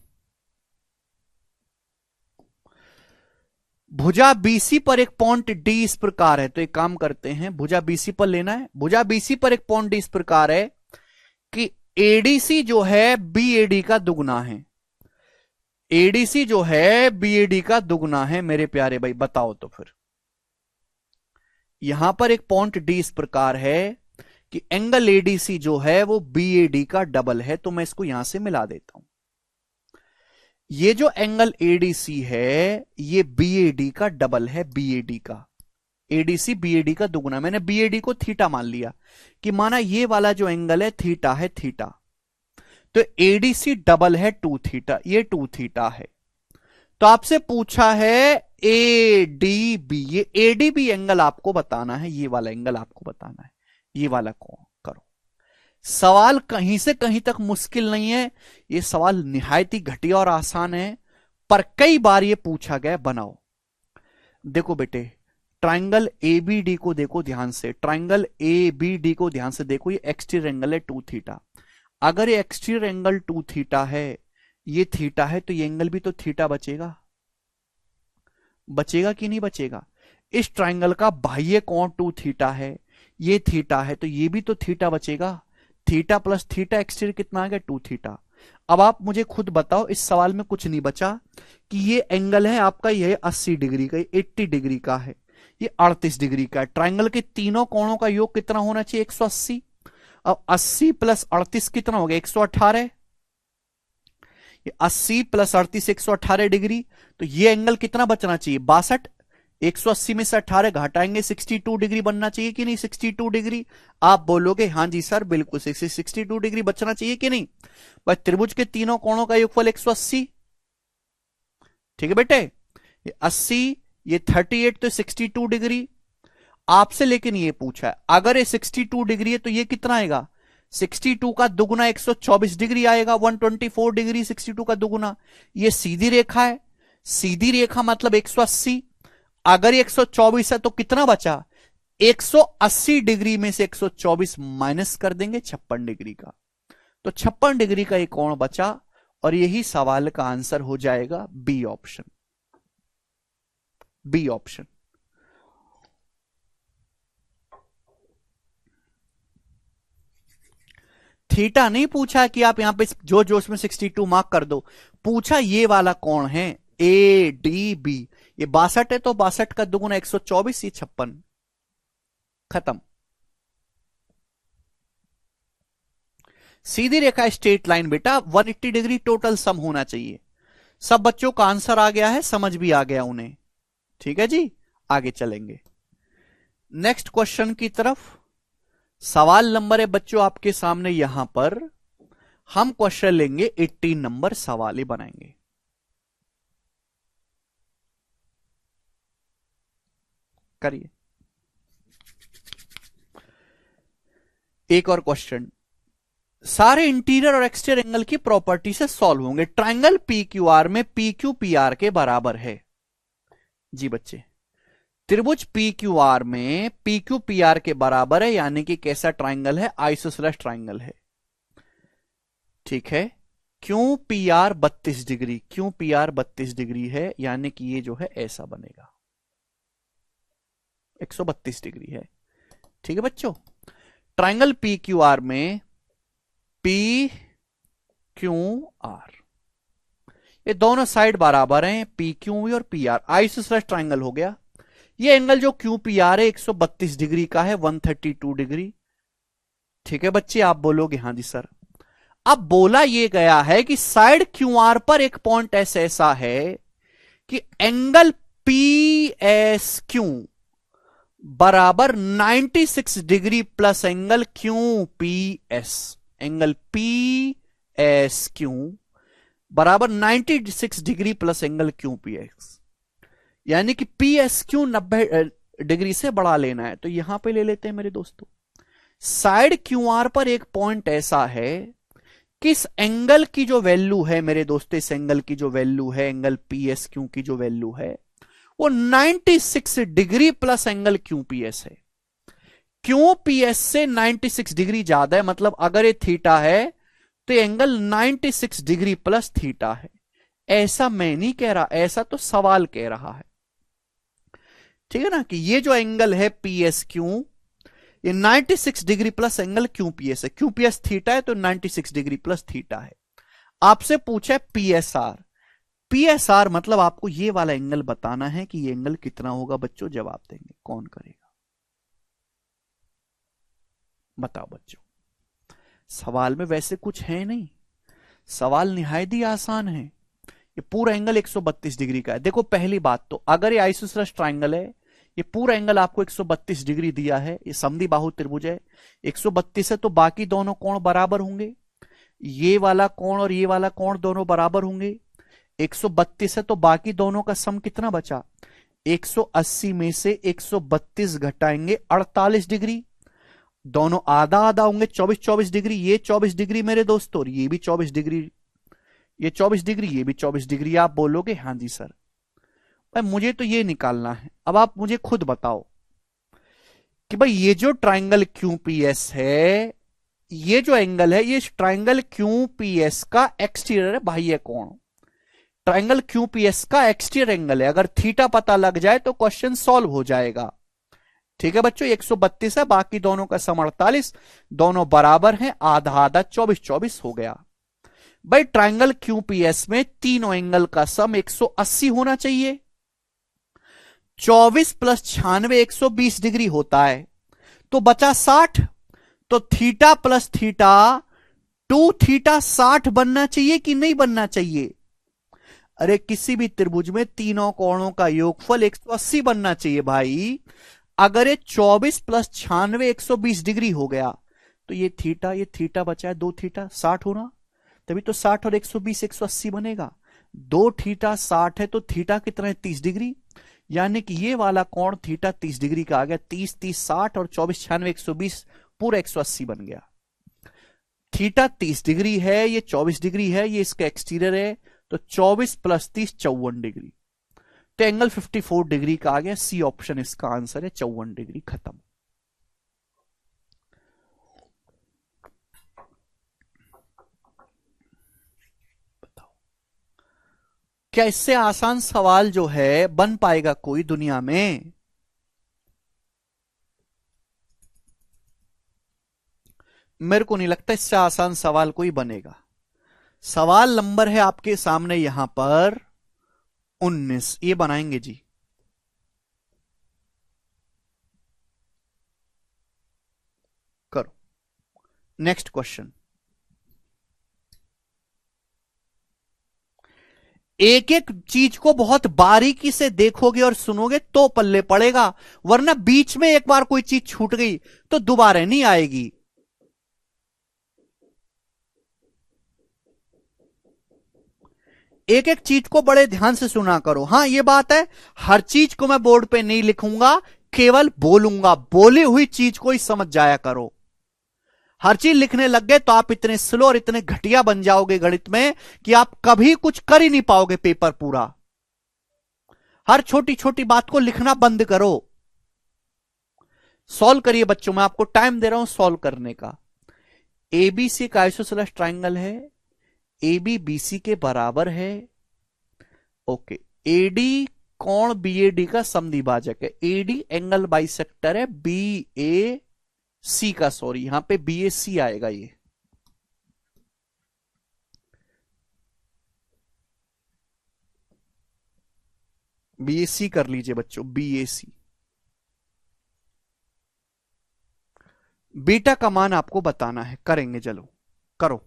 भुजा बीसी पर एक पॉइंट डी इस प्रकार है। तो एक काम करते हैं, भुजा बीसी पर लेना है। भुजा बीसी पर एक पॉइंट डी इस प्रकार है कि एडीसी जो है बीएडी का दुगना है। एडीसी जो है बीएडी का दुगना है मेरे प्यारे भाई, बताओ तो फिर। यहां पर एक पॉइंट डी इस प्रकार है कि एंगल एडीसी जो है वो बीएडी का डबल है। तो मैं इसको यहां से मिला देता हूं। ये जो एंगल एडीसी है ये बीएडी का डबल है, बीएडी का, एडीसी बीएडी का दुगुना। मैंने बीएडी को थीटा मान लिया कि माना ये वाला जो एंगल है थीटा है, थीटा, तो एडीसी डबल है 2 थीटा, ये 2 थीटा है। तो आपसे पूछा है एडीबी, ये एडीबी एंगल आपको बताना है, ये वाला एंगल आपको बताना है, ये वाला कौन करो। सवाल कहीं से कहीं तक मुश्किल नहीं है, ये सवाल निहायत ही घटिया और आसान है, पर कई बार ये पूछा गया। बनाओ, देखो बेटे, ट्राइंगल एबीडी को देखो ध्यान से, ट्राइंगल एबीडी को ध्यान से देखो। ये एक्सटीरियर एंगल है 2 थीटा। अगर ये एक्सटीरियर एंगल 2 थीटा है, ये थीटा है, तो ये एंगल भी तो थीटा बचेगा, बचेगा कि नहीं बचेगा। इस ट्राइंगल का बाह्य कोण 2 थीटा है, ये थीटा है, तो ये भी तो थीटा बचेगा। थीटा प्लस थीटा एक्सटीरियर कितना आ गया 2 थीटा। अब आप मुझे खुद बताओ, इस सवाल में कुछ नहीं बचा कि ये एंगल है आपका, ये 80 डिग्री का, 80 डिग्री का है, ये 38 डिग्री का है। ट्राइंगल के तीनों कोणों का योग कितना होना चाहिए 180। अब 80 प्लस 38 कितना हो गया 118। ये 80 प्लस 38 118 डिग्री। तो ये एंगल कितना बचना चाहिए 62। 180 में से 18 घटाएंगे 62 डिग्री बनना चाहिए कि नहीं, 62 डिग्री। आप बोलोगे हाँ जी सर बिल्कुल 62 डिग्री बचना चाहिए कि नहीं। भाई त्रिभुज के तीनों कोणों का योगफल 180, ठीक है बेटे। ये 80, ये 38, तो 62 डिग्री आपसे। लेकिन ये पूछा है अगर ये 62 डिग्री है तो ये कितना आएगा 62 का दुगुना 124 डिग्री आएगा, 124 डिग्री 62 का दुगुना। ये सीधी रेखा है, सीधी रेखा मतलब 180। अगर ये 124 है तो कितना बचा 180 डिग्री में से 124 माइनस कर देंगे 56 डिग्री का, तो 56 डिग्री का एक कोण बचा। और यही सवाल का आंसर हो जाएगा B option, B option. Theta नहीं पूछा कि आप यहां पे जो जोश में 62 मार्क कर दो, पूछा ये वाला कौन है ए डी बी। ये 62 है तो 62 का दुगुना 124, ये 56, खत्म। सीधी रेखा स्ट्रेट लाइन बेटा 180 डिग्री टोटल सम होना चाहिए। सब बच्चों का आंसर आ गया है, समझ भी आ गया उन्हें, ठीक है जी। आगे चलेंगे नेक्स्ट क्वेश्चन की तरफ। सवाल नंबर है बच्चों आपके सामने, यहां पर हम क्वेश्चन लेंगे 18 नंबर सवाल ही बनाएंगे। करिए एक और क्वेश्चन, सारे इंटीरियर और एक्सटीरियर एंगल की प्रॉपर्टी से सॉल्व होंगे। ट्राइंगल पी क्यू आर में पी क्यू पी आर के बराबर है। जी बच्चे, त्रिभुज पी क्यू आर में पी क्यू पी आर के बराबर है, यानी कि कैसा ट्राइंगल है आइसोसेलेस ट्राइंगल है, ठीक है। क्यों पी आर 32 डिग्री, क्यों पी आर 32 डिग्री है, यानी कि ये जो है ऐसा बनेगा 132 डिग्री है, ठीक है बच्चों। ट्राइंगल पी क्यू आर में पी क्यू आर, ये दोनों साइड बराबर हैं, पी क्यू और पी आर, आइसोसेलेस ट्राइंगल हो गया। ये एंगल जो क्यू पी आर है 132 डिग्री का है, 132 डिग्री, ठीक है बच्चे। आप बोलोगे हाँ जी सर। अब बोला ये गया है कि साइड क्यू आर पर एक पॉइंट ऐसा है कि एंगल पी एस क्यू बराबर 96 degree plus angle Q P S, angle P S Q बराबर 96 degree plus angle Q P x, यानी कि पी एस क्यू 90 डिग्री से बढ़ा लेना है। तो यहां पे ले लेते हैं मेरे दोस्तों, साइड क्यू आर पर एक पॉइंट ऐसा है कि इस एंगल की जो वैल्यू है मेरे दोस्तों, इस एंगल की जो वैल्यू है, एंगल पी एस क्यू की जो वैल्यू है वो 96 degree plus angle Q P S है। क्यू पी एस से 96 डिग्री ज्यादा है, मतलब अगर ये थीटा है तो एंगल 96 डिग्री प्लस थीटा है। ऐसा मैं नहीं कह रहा, ऐसा तो सवाल कह रहा है। ठीक है ना, कि ये जो एंगल है पी एस क्यू, ये 96 degree plus angle Q P S है। क्यू पी एस थीटा है तो 96 डिग्री प्लस थीटा है। आपसे पूछा है P S R. P S R मतलब आपको ये वाला एंगल बताना है कि ये एंगल कितना होगा। बच्चों जवाब देंगे, कौन करेगा बताओ बच्चों। सवाल में वैसे कुछ है नहीं, सवाल निहायत ही आसान है। ये पूरा एंगल 132 डिग्री का है। देखो पहली बात तो, अगर ये आइसोसेलेस ट्राइंगल है, ये पूरा एंगल आपको 132 डिग्री दिया है, ये समद्विबाहु त्रिभुज है, 132 है तो बाकी दोनों कोण बराबर होंगे। ये वाला कोण और ये वाला कोण दोनों बराबर होंगे। 132 है तो बाकी दोनों का सम कितना बचा, 180 में से 132 घटाएंगे 48 डिग्री, दोनों आधा आधा होंगे, 24 24 डिग्री। ये 24 डिग्री मेरे दोस्तों, और ये भी 24 डिग्री, ये 24 डिग्री, ये भी 24 डिग्री। आप बोलोगे हाँ जी सर, भाई मुझे तो ये निकालना है। अब आप मुझे खुद बताओ कि भाई ये जो ट्राइंगल क्यूपीएस है, ये जो एंगल है, ये ट्राइंगल क्यूपीएस का एक्सटीरियर है बाह्य कोण। ट्राइंगल क्यूपीएस का एक्सटीरियर एंगल है। अगर थीटा पता लग जाए तो क्वेश्चन सॉल्व हो जाएगा। ठीक है बच्चों, 132 है, बाकी दोनों का सम 48, दोनों बराबर हैं, आधा आधा 24 24 हो गया। भाई ट्राइंगल क्यूपीएस में तीनों एंगल का सम 180 होना चाहिए। 24 प्लस 96 120 डिग्री होता है, तो बचा 60। तो theta plus theta, two theta 60 बनना चाहिए कि नहीं बनना चाहिए। अरे किसी भी त्रिभुज में तीनों कोणों का योगफल 180 बनना चाहिए भाई। अगर ये 24 प्लस 96 120 डिग्री हो गया, तो ये थीटा बचा है, दो थीटा 60 होना, तभी तो 60 और 120 180 बनेगा। दो थीटा 60 है तो थीटा कितना है, 30 डिग्री। यानी कि ये वाला कोण थीटा 30 डिग्री का आ गया। 30 30 60 और 24 96 120, पूरा 180 बन गया। थीटा 30 डिग्री है, ये 24 डिग्री है, ये इसका एक्सटीरियर है, तो 24 प्लस 30 54 डिग्री। तो एंगल 54 डिग्री का आ गया। सी ऑप्शन इसका आंसर है, 54 डिग्री। खत्म। बताओ क्या इससे आसान सवाल जो है बन पाएगा कोई दुनिया में। मेरे को नहीं लगता इससे आसान सवाल कोई बनेगा। सवाल नंबर है आपके सामने यहां पर 19, ये बनाएंगे जी। करो नेक्स्ट क्वेश्चन। एक एक चीज को बहुत बारीकी से देखोगे और सुनोगे तो पल्ले पड़ेगा, वरना बीच में एक बार कोई चीज छूट गई तो दोबारा नहीं आएगी। एक एक चीज को बड़े ध्यान से सुना करो। हां ये बात है, हर चीज को मैं बोर्ड पे नहीं लिखूंगा, केवल बोलूंगा, बोली हुई चीज को ही समझ जाया करो। हर चीज लिखने लग गए तो आप इतने स्लो और इतने घटिया बन जाओगे गणित में कि आप कभी कुछ कर ही नहीं पाओगे पेपर पूरा। हर छोटी छोटी बात को लिखना बंद करो। सॉल्व करिए बच्चों, मैं आपको टाइम दे रहा हूं सॉल्व करने का। एबीसी का आइसोसेलेस ट्राइंगल है, ए बी बी सी के बराबर है। ओके, एडी कोण बीएडी का समद्विभाजक है। एडी एंगल बाइसेक्टर है बी ए सी का, सॉरी यहां पे बी ए सी आएगा। ये बी ए सी कर लीजिए बच्चों, बी ए सी। बीटा का मान आपको बताना है, करेंगे चलो करो।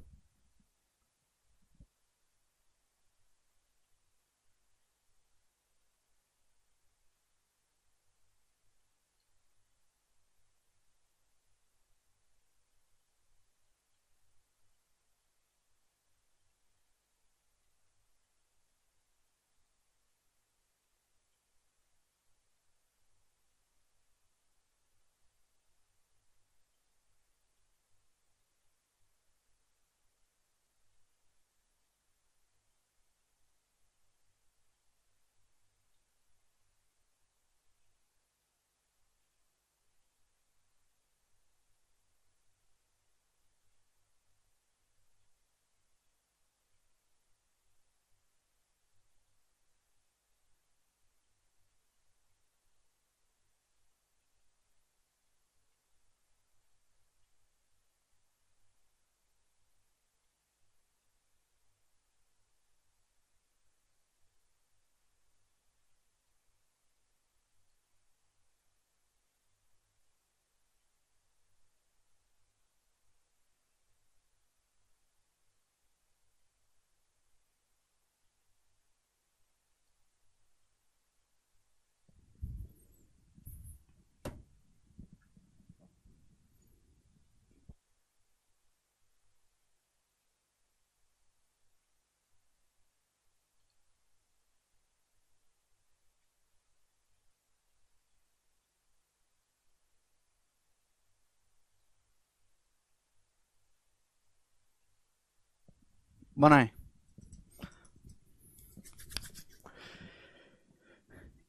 बनाए।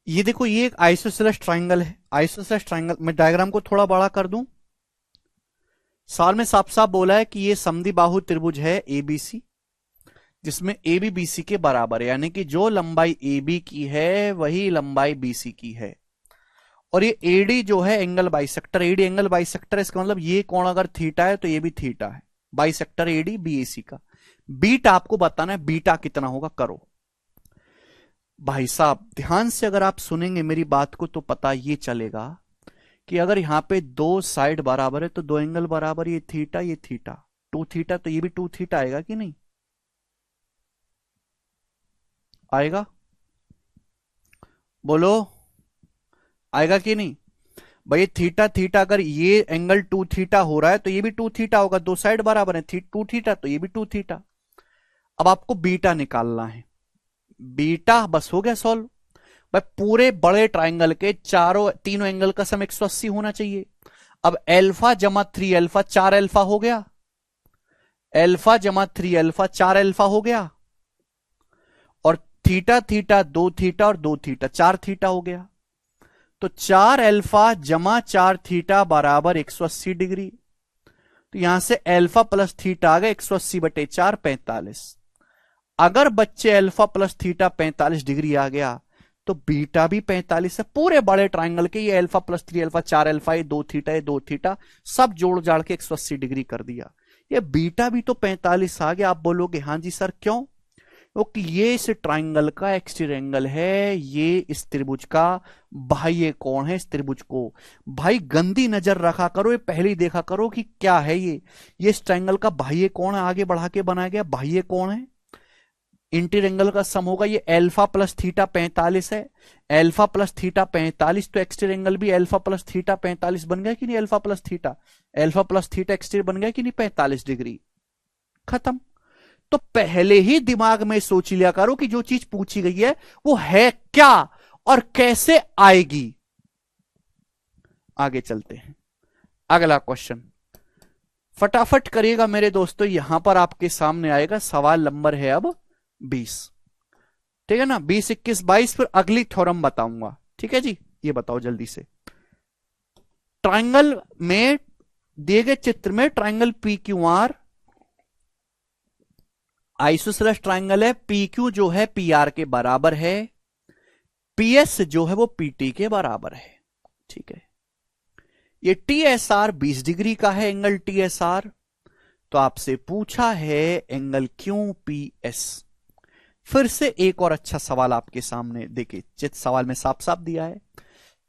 ये देखो, ये एक आइसोसेलेस ट्राइंगल है। आइसोसेलेस ट्राइंगल, मैं डायग्राम को थोड़ा बड़ा कर दूं। सवाल में साफ साफ बोला है कि ये समद्विबाहु त्रिभुज है एबीसी, जिसमें ए बी बी सी के बराबर है, यानी कि जो लंबाई ए बी की है वही लंबाई बी सी की है। और ये एडी जो है angle bisector, AD angle bisector, इसका मतलब ये कोण अगर थीटा है तो ये भी थीटा है, बाइसेक्टर एडी बी ए सी का। बीटा आपको बताना है, बीटा कितना होगा, करो भाई साहब। ध्यान से अगर आप सुनेंगे मेरी बात को तो पता ये चलेगा कि अगर यहां पे दो साइड बराबर है तो दो एंगल बराबर, ये थीटा, टू थीटा, तो ये भी टू थीटा आएगा कि नहीं आएगा, बोलो आएगा कि नहीं भाई। थीटा थीटा, अगर ये एंगल टू थीटा हो रहा है तो ये भी टू थीटा होगा, दो साइड बराबर है, टू थीटा तो ये भी टू थीटा। अब आपको बीटा निकालना है, बीटा बस हो गया सॉल्व भाई। पूरे बड़े ट्राइंगल के तीनों एंगल का सम 180 होना चाहिए। अब एल्फा जमा 3 अल्फा, 4 अल्फा हो गया, एल्फा जमा 3 अल्फा 4 अल्फा हो गया, और थीटा थीटा 2 थीटा और 2 थीटा 4 थीटा हो गया। तो 4 अल्फा जमा 4 थीटा बराबर 180 डिग्री। तो यहां से अल्फा प्लस थीटा आ गया 180 बटे 4 45। अगर बच्चे अल्फा प्लस थीटा 45 डिग्री आ गया तो बीटा भी 45 है। पूरे बड़े ट्राइंगल के ये अल्फा प्लस 3 अल्फा 4 अल्फा, ये 2 थीटा, ये 2 थीटा, सब जोड़ जाड़ के 180 डिग्री कर दिया। ये बीटा भी तो 45 आ गया। आप बोलोगे हाँ जी सर क्यों, क्योंकि ये इस ट्राइंगल का एक्सटीरियर एंगल है, ये इस त्रिभुज का बाह्य कोण है। इस त्रिभुज को भाई गंदी नजर रखा करो, ये पहले ही देखा करो कि क्या है ये इस ट्राइंगल का बाह्य कोण है, आगे बढ़ा के बनाया गया बाह्य कोण है। इंटीरियर एंगल का सम होगा, ये अल्फा प्लस थीटा 45 है, अल्फा प्लस थीटा 45, तो एक्सटीरियर एंगल भी अल्फा प्लस थीटा 45 बन गया कि नहीं, अल्फा प्लस थीटा एक्सटीरियर बन गया कि नहीं 45 डिग्री, खत्म। तो पहले ही दिमाग में सोच लिया करो कि जो चीज पूछी गई है वो है क्या और कैसे आएगी। आगे चलते हैं, अगला क्वेश्चन फटाफट करिएगा मेरे दोस्तों। यहां पर आपके सामने आएगा सवाल नंबर है अब 20, ठीक है ना, 20 21 22, फिर अगली थ्योरम बताऊंगा, ठीक है जी। ये बताओ जल्दी से, ट्राइंगल में दिए गए चित्र में triangle P Q R isosceles triangle है, पी क्यू जो है पी आर के बराबर है, पीएस जो है वो पीटी के बराबर है, ठीक है। ये टीएसआर 20 डिग्री का है, एंगल टीएसआर। तो आपसे पूछा है एंगल क्यू पी एस। फिर से एक और अच्छा सवाल आपके सामने, देखिए चित्र सवाल में साफ साफ दिया है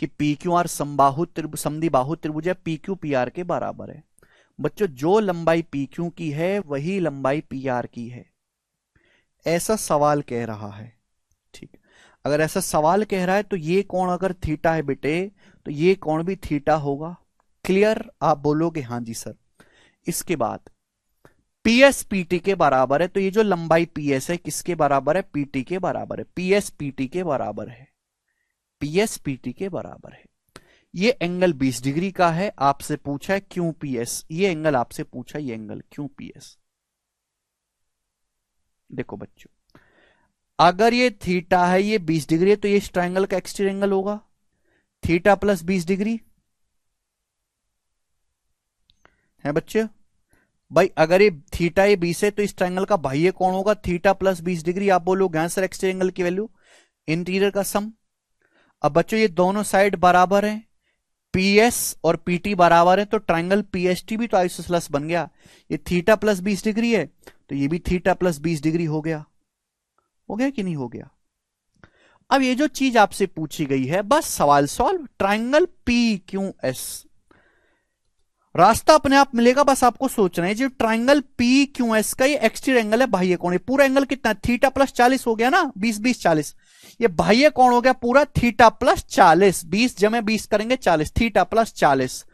कि पी क्यू आर समद्विबाहु त्रिभुज है, पी क्यू पी आर के बराबर है। बच्चों जो लंबाई पी क्यू की है वही लंबाई पी आर की है, ऐसा सवाल कह रहा है, ठीक। अगर ऐसा सवाल कह रहा है तो ये कोण अगर थीटा है बेटे तो ये कोण भी थीटा होगा, क्लियर। आप बोलोगे हाँ जी सर। इसके बाद पीएस पीटी के बराबर है, तो ये जो लंबाई पीएस है किसके बराबर है, पीटी के बराबर है, पीएस पीटी के बराबर है, पीएस पीटी के बराबर है। ये एंगल 20 डिग्री का है, आपसे पूछा है क्यू पीएस, ये एंगल आपसे पूछा, ये एंगल क्यू पीएस। देखो बच्चों, अगर ये थीटा है, ये 20 डिग्री है, तो ये इस ट्राइंगल का एक्सटीरियर एंगल होगा थीटा प्लस 20 डिग्री है बच्चे। भाई अगर ये थीटा ये 20 है तो इस ट्राइंगल का बाह्य कोण होगा थीटा प्लस 20 डिग्री। आप बोलोगे हाँ सर, एक्सटीरियर एंगल की वैल्यू इंटीरियर का सम। अब बच्चों ये दोनों साइड बराबर हैं, पीएस और पीटी बराबर है, तो ट्राइंगल पीएसटी भी तो आइसोसेलेस बन गया। ये थीटा प्लस 20 डिग्री है तो ये भी थीटा प्लस 20 डिग्री हो गया, हो गया कि नहीं हो गया। अब ये जो चीज आपसे पूछी गई है बस सवाल solve, triangle P Q S, रास्ता अपने आप मिलेगा, बस आपको सोचना है। जो ट्राइंगल पी क्यू एस का ये एक्सटीरियर एंगल है, बाह्य कोण, पूरा एंगल कितना थीटा प्लस 40 हो गया ना, 20 20 40, ये बाह्य कोण हो गया पूरा थीटा प्लस 40, 20 जमे 20 करेंगे 40, थीटा प्लस 40।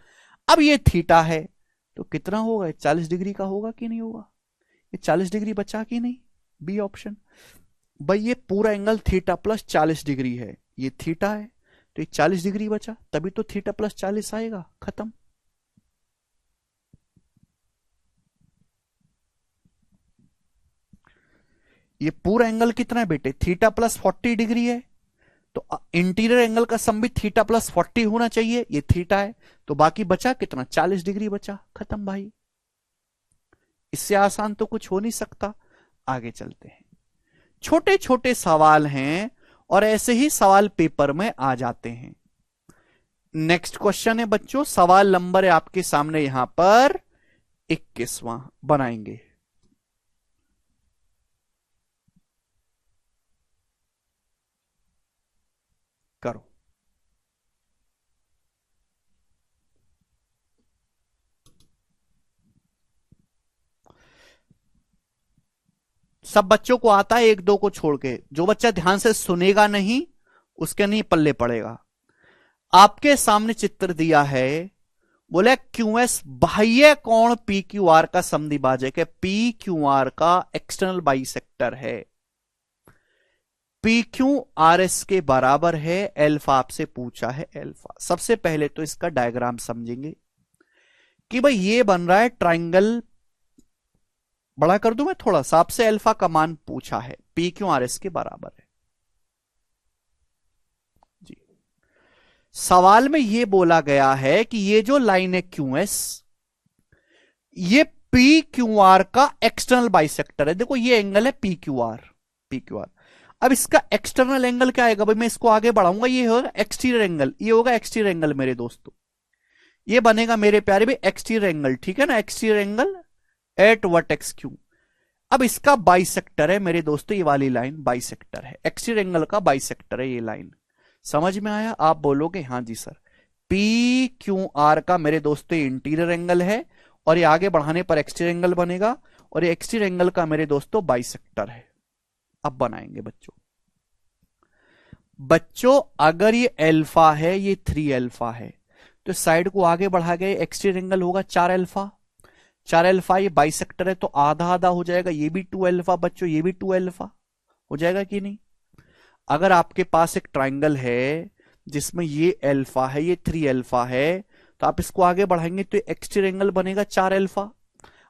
अब ये थीटा है तो कितना होगा, 40 डिग्री का होगा कि नहीं होगा, ये 40 डिग्री बचा कि नहीं, बी ऑप्शन। भाई ये पूरा एंगल थीटा प्लस 40 डिग्री है, ये थीटा है तो ये 40 डिग्री बचा, तभी तो थीटा प्लस 40 आएगा, खत्म। ये पूरा एंगल कितना है बेटे, थीटा प्लस 40 डिग्री है, तो इंटीरियर एंगल का सम भी थीटा प्लस 40 होना चाहिए, ये थीटा है, तो बाकी बचा कितना, 40 डिग्री बचा, खत्म भाई। इससे आसान तो कुछ हो नहीं सकता। आगे चलते हैं, छोटे छोटे सवाल हैं और ऐसे ही सवाल पेपर में आ जाते हैं। नेक्स्ट क्वेश्चन है बच्चों, सवाल नंबर है आपके सामने यहां पर 21वां, बनाएंगे। करो। सब बच्चों को आता है, एक दो को छोड़ के, जो बच्चा ध्यान से सुनेगा नहीं उसके नहीं पल्ले पड़ेगा। आपके सामने चित्र दिया है, बोले क्यूएस बाह्य कोण पी क्यू आर का समद्विभाजक है, पी क्यू आर का एक्सटर्नल बाइसेक्टर है, पी क्यू आर एस के बराबर है, एल्फा आपसे पूछा है एल्फा। सबसे पहले तो इसका डायग्राम समझेंगे कि भाई ये बन रहा है ट्राइंगल, बड़ा कर दूं मैं थोड़ा सा, आपसे एल्फा का मान पूछा है, पी क्यू आर एस के बराबर है जी। सवाल में ये बोला गया है कि ये जो लाइन है क्यू एस, ये पी क्यू आर का एक्सटर्नल बाइसेक्टर है। देखो ये एंगल है P Q R, P Q R. अब इसका एक्सटर्नल एंगल क्या आएगा भाई, मैं इसको आगे बढ़ाऊंगा, ये होगा एक्सटीरियर एंगल, ये होगा एक्सटीरियर एंगल मेरे दोस्तों, ये बनेगा मेरे प्यारे भाई एक्सटीरियर एंगल, ठीक है ना, exterior angle at vertex Q. अब इसका बाइसेक्टर है मेरे दोस्तों, ये वाली लाइन बाइसेक्टर है, एक्सटीरियर एंगल का बाइसेक्टर है ये लाइन। समझ में आया? आप बोलोगे हाँ जी सर। पी क्यू आर का मेरे दोस्तों इंटीरियर एंगल है और ये आगे बढ़ाने पर एक्सटीरियर एंगल बनेगा, और ये एक्सटीरियर एंगल का मेरे दोस्तों बाइसेक्टर है। अब बनाएंगे बच्चों, बच्चों अगर ये एल्फा है, ये 3 एल्फा है, तो साइड को आगे बढ़ा गए, एक्सटीरियर एंगल होगा 4 एल्फा, 4 एल्फा, ये बाइसेक्टर है तो आधा आधा हो जाएगा, ये भी 2 एल्फा बच्चों, ये भी 2 एल्फा हो जाएगा कि नहीं। अगर आपके पास एक ट्राइंगल है जिसमें ये एल्फा है, ये 3 एल्फा है, तो आप इसको आगे बढ़ाएंगे तो एक्सटीरियर एंगल बनेगा 4 एल्फा।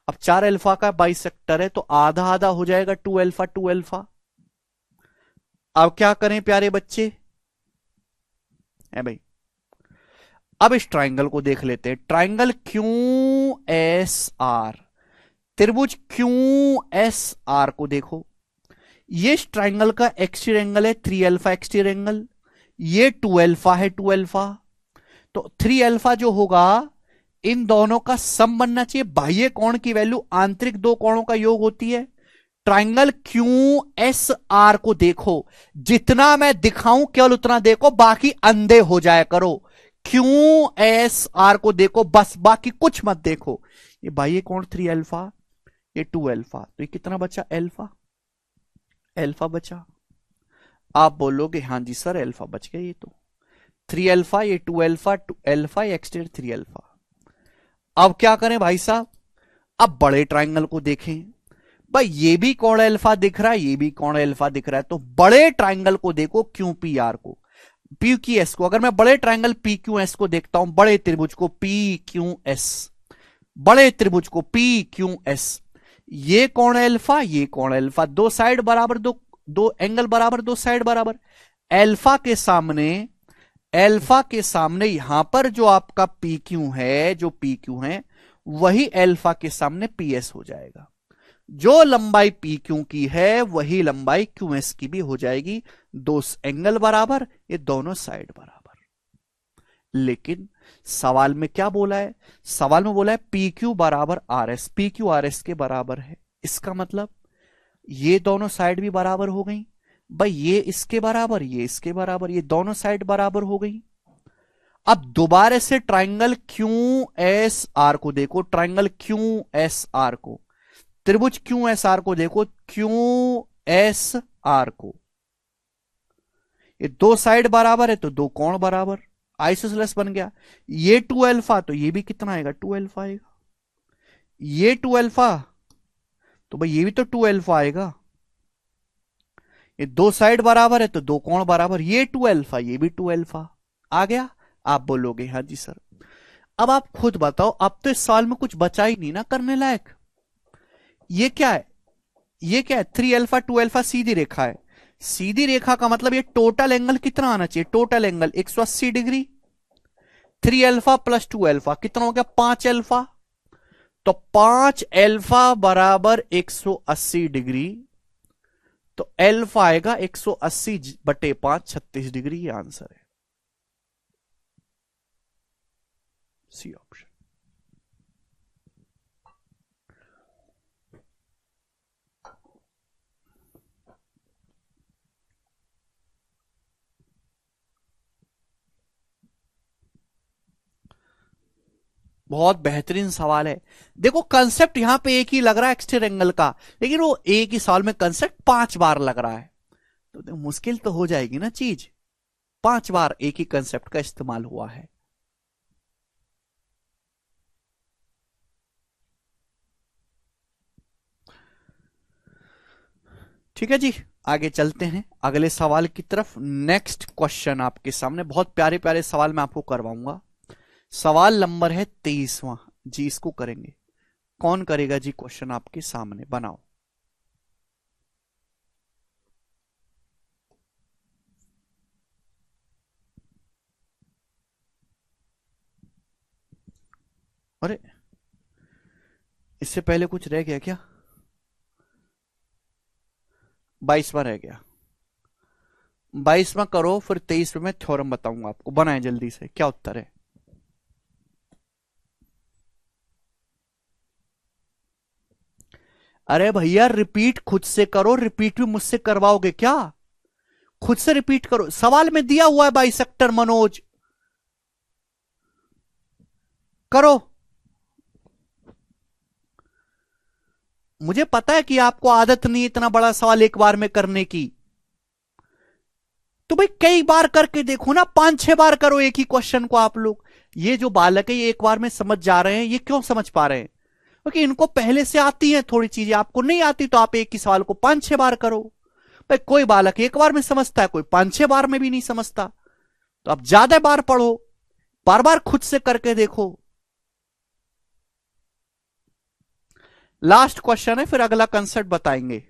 अब 4 एल्फा का बाइसेक्टर है तो आधा आधा हो जाएगा, 2 एल्फा 2 एल्फा। अब क्या करें प्यारे बच्चे, है भाई, अब इस ट्राइंगल को देख लेते हैं, ट्राइंगल क्यू एस आर, त्रिभुज क्यू एस आर को देखो, ये इस ट्राइंगल का एक्सटीरियर एंगल है 3 एल्फा एक्सटीरियर एंगल, ये 2 एल्फा है 2 एल्फा, तो 3 एल्फा जो होगा इन दोनों का सम बनना चाहिए। बाह्य कोण की वैल्यू आंतरिक दो कोणों का योग होती है। ट्राइंगल क्यू एस आर को देखो, जितना मैं दिखाऊं केवल उतना देखो, बाकी अंधे हो जाया करो। क्यू एस आर को देखो बस, बाकी कुछ मत देखो। ये बाह्य कोण 3 एल्फा, ये 2 एल्फा, तो ये कितना बचा, एल्फा, एल्फा बचा। आप बोलोगे हाँ जी सर एल्फा बच गया, ये तो 3 एल्फा, ये 2 एल्फा, 2 एल्फा, ये एक्सटीरियर 3 एल्फा। अब क्या करें भाई साहब, अब बड़े ट्राइंगल को देखें। भाई ये भी कोण एल्फा दिख रहा है, ये भी कोण एल्फा दिख रहा है, तो बड़े ट्राइंगल को देखो क्यू पी आर को, पी क्यू एस को। अगर मैं बड़े ट्राइंगल पी क्यू एस को देखता हूं, बड़े त्रिभुज को पी क्यू एस, बड़े त्रिभुज को पी क्यू एस, ये कोण एल्फा, ये कोण एल्फा, दो साइड बराबर, दो एंगल बराबर, दो साइड बराबर। एल्फा के सामने, एल्फा के सामने यहां पर जो आपका पी क्यू है, जो पी क्यू है, वही एल्फा के सामने पी एस हो जाएगा। जो लंबाई पी क्यू की है वही लंबाई क्यू एस की भी हो जाएगी, दो एंगल बराबर, ये दोनों साइड बराबर। लेकिन सवाल में क्या बोला है, सवाल में बोला है पी क्यू बराबर R S, P Q R S के बराबर है। इसका मतलब ये दोनों साइड भी बराबर हो गई भाई, ये इसके बराबर, ये इसके बराबर, ये दोनों साइड बराबर हो गई। अब दोबारा से ट्राइंगल क्यू एस आर को देखो, ट्राइंगल क्यू एस आर को, त्रिभुज क्यू एस आर को देखो, क्यू एस आर को, ये दो साइड बराबर है तो दो कोण बराबर, आइसोसेलेस बन गया। ये 2 एल्फा, तो ये भी कितना आएगा, 2 एल्फा आएगा। ये 2 एल्फा, तो भाई ये भी तो 2 एल्फा आएगा। ये दो साइड बराबर है तो दो कोण बराबर, ये 2 एल्फा, ये भी 2 एल्फा आ गया। आप बोलोगे हाँ जी सर। अब आप खुद बताओ, अब तो इस सवाल में कुछ बचा ही नहीं ना करने लायक। ये क्या है, ये क्या है, 3 अल्फा 2 अल्फा सीधी रेखा है। सीधी रेखा का मतलब ये टोटल एंगल कितना आना चाहिए, total angle 180 degree. 3 alpha plus 2 alpha कितना हो गया, 5 अल्फा। तो 5 अल्फा बराबर 180 डिग्री। तो अल्फा आएगा 180/5, 36 डिग्री। ये आंसर है, सी ऑप्शन। बहुत बेहतरीन सवाल है। देखो कंसेप्ट यहां पे एक ही लग रहा है एक्सटेर एंगल का, लेकिन वो एक ही सवाल में कंसेप्ट 5 बार लग रहा है, तो मुश्किल तो हो जाएगी ना चीज। 5 बार एक ही कंसेप्ट का इस्तेमाल हुआ है। ठीक है जी, आगे चलते हैं अगले सवाल की तरफ। नेक्स्ट क्वेश्चन आपके सामने, बहुत प्यारे प्यारे सवाल मैं आपको करवाऊंगा। सवाल नंबर है 23वां जी, इसको करेंगे। कौन करेगा जी क्वेश्चन आपके सामने, बनाओ। अरे इससे पहले कुछ रह गया क्या, 22वां रह गया। 22वां करो, फिर 23वें मैं थ्योरम बताऊंगा आपको। बनाए जल्दी से, क्या उत्तर है। अरे भैया रिपीट खुद से करो, रिपीट भी मुझसे करवाओगे क्या। खुद से रिपीट करो, सवाल में दिया हुआ है बाइसेक्टर मनोज, करो। मुझे पता है कि आपको आदत नहीं इतना बड़ा सवाल एक बार में करने की, तो भाई कई बार करके देखो ना, 5-6 बार करो एक ही क्वेश्चन को आप लोग। ये जो बालक है ये एक बार में समझ जा रहे हैं, ये क्यों समझ पा रहे हैं, क्योंकि इनको पहले से आती हैं थोड़ी चीजें, आपको नहीं आती, तो आप एक ही सवाल को 5-6 बार करो। भाई कोई बालक एक बार में समझता है, कोई 5-6 बार में भी नहीं समझता, तो आप ज्यादा बार पढ़ो, बार बार खुद से करके देखो। लास्ट क्वेश्चन है, फिर अगला कंसेप्ट बताएंगे।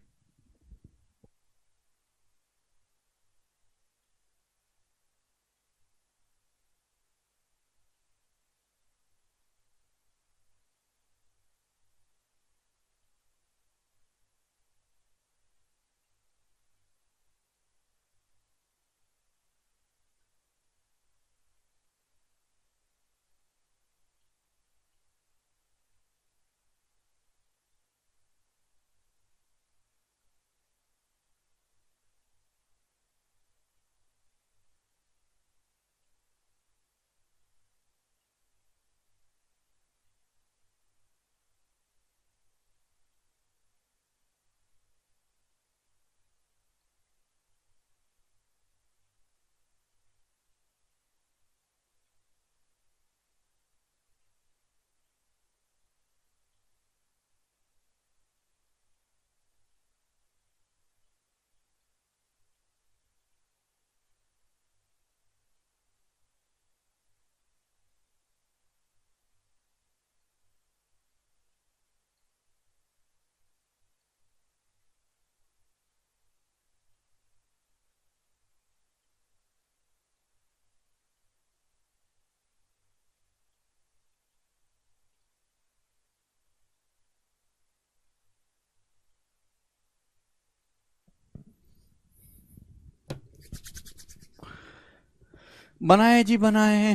बनाए जी बनाए।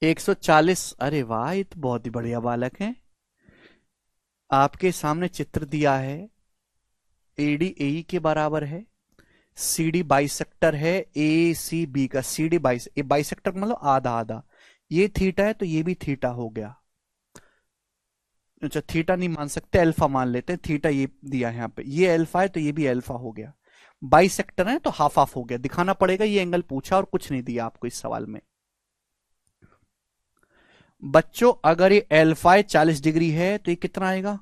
140, अरे वाह, ये तो बहुत ही बढ़िया बालक है। आपके सामने चित्र दिया है, एडी ए के बराबर है, सी डी बाइसेक्टर है ए सी बी का। सी डी बाइसेक्टर मतलब आधा आधा, ये थीटा है तो ये भी थीटा हो गया। अच्छा थीटा नहीं मान सकते, अल्फा मान लेते हैं। थीटा ये दिया है यहाँ पे, ये अल्फा है तो ये भी अल्फा हो गया। बाइसेक्टर है तो हाफ हाफ हो गया, दिखाना पड़ेगा। ये एंगल पूछा और कुछ नहीं दिया आपको इस सवाल में। बच्चों अगर ये अल्फा 40 डिग्री है तो ये कितना आएगा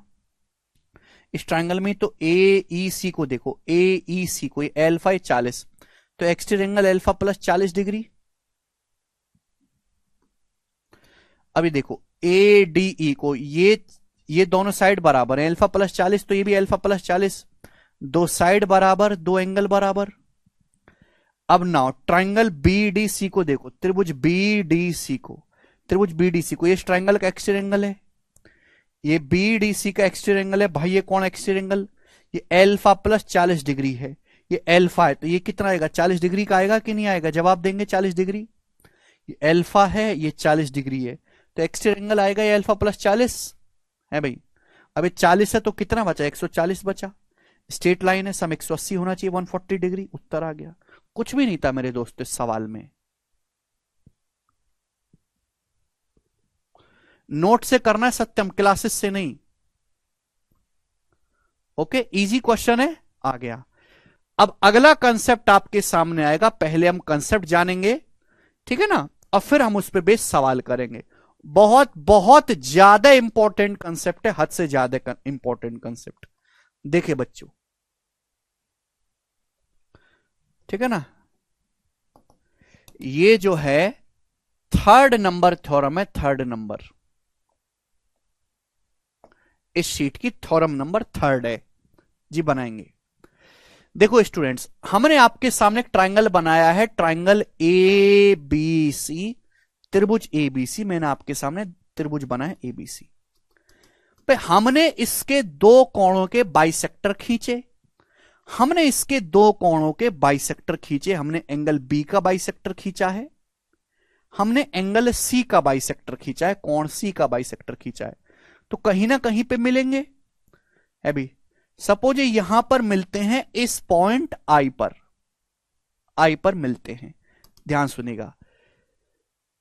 इस ट्रायंगल में। तो ए ई सी को देखो, ए ई सी को, ये अल्फा 40, तो एक्सटेर एंगल अल्फा प्लस 40 डिग्री। अभी देखो ए डी ई को, ये ये दोनों साइड बराबर है, अल्फा प्लस 40, तो ये भी अल्फा प्लस 40, दो साइड बराबर, दो एंगल बराबर। अब नाउ ट्राइंगल बीडीसी को देखो, त्रिभुज बीडीसी को, त्रिभुज बीडीसी को, ये इस ट्राइंगल का एक्सटीरियर एंगल है, ये बीडीसी का एक्सटीरियर एंगल है भाई। ये कौन एक्सटीरियर एंगल, ये अल्फा प्लस 40 डिग्री है, ये अल्फा है, तो ये कितना आएगा, 40 डिग्री का आएगा कि नहीं आएगा, जवाब देंगे 40 डिग्री। ये अल्फा है, ये 40 डिग्री है, तो एक्सटीरियर एंगल आएगा ये अल्फा प्लस 40 है भाई। अब ये 40 है तो कितना बचा, 140 बचा। स्ट्रेट लाइन है, सम 180 होना चाहिए, 140 डिग्री। उत्तर आ गया। कुछ भी नहीं था मेरे दोस्तों इस सवाल में। नोट से करना है सत्यम, क्लासेस से नहीं। ओके, इजी क्वेश्चन है, आ गया। अब अगला कंसेप्ट आपके सामने आएगा, पहले हम कंसेप्ट जानेंगे, ठीक है ना, और फिर हम उस पर बेस सवाल करेंगे। बहुत बहुत ज्यादा इंपॉर्टेंट कंसेप्ट है, हद से ज्यादा इंपॉर्टेंट कंसेप्ट। देखिए बच्चों, ठीक है ना, ये जो है थर्ड नंबर थ्योरम है, थर्ड नंबर, इस शीट की थ्योरम नंबर थर्ड है जी, बनाएंगे। देखो स्टूडेंट्स, हमने आपके सामने एक ट्राइंगल बनाया है, ट्राइंगल ए बी सी, त्रिभुज एबीसी, मैंने आपके सामने त्रिभुज बना है एबीसी पे। हमने इसके दो कोणों के बाइसेक्टर खींचे, हमने इसके दो कोणों के बाइसेक्टर खींचे, हमने एंगल बी का बाइसेक्टर खींचा है, हमने एंगल सी का बाइसेक्टर खींचा है, कोण सी का बाइसेक्टर खींचा है, तो कहीं ना कहीं पे मिलेंगे। अभी सपोज यहां पर मिलते हैं, इस पॉइंट आई पर मिलते हैं, ध्यान सुनिएगा।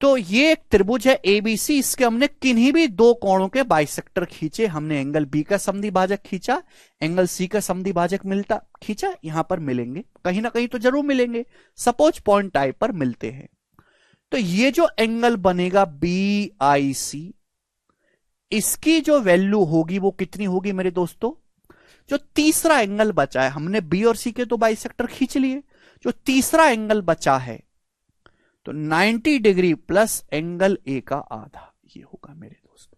तो ये एक त्रिभुज है एबीसी, इसके हमने किन्हीं भी दो कोणों के बाइसेक्टर खींचे, हमने एंगल बी का समद्विभाजक खींचा, एंगल सी का समद्विभाजक मिलता खींचा, यहां पर मिलेंगे, कहीं ना कहीं तो जरूर मिलेंगे। सपोज पॉइंट आई पर मिलते हैं, तो ये जो एंगल बनेगा बी आई सी, इसकी जो वैल्यू होगी वो कितनी होगी मेरे दोस्तों, जो तीसरा एंगल बचा है, हमने बी और सी के तो बाइसेक्टर खींच लिए, जो तीसरा एंगल बचा है तो 90 डिग्री प्लस एंगल ए का आधा, ये होगा मेरे दोस्तों।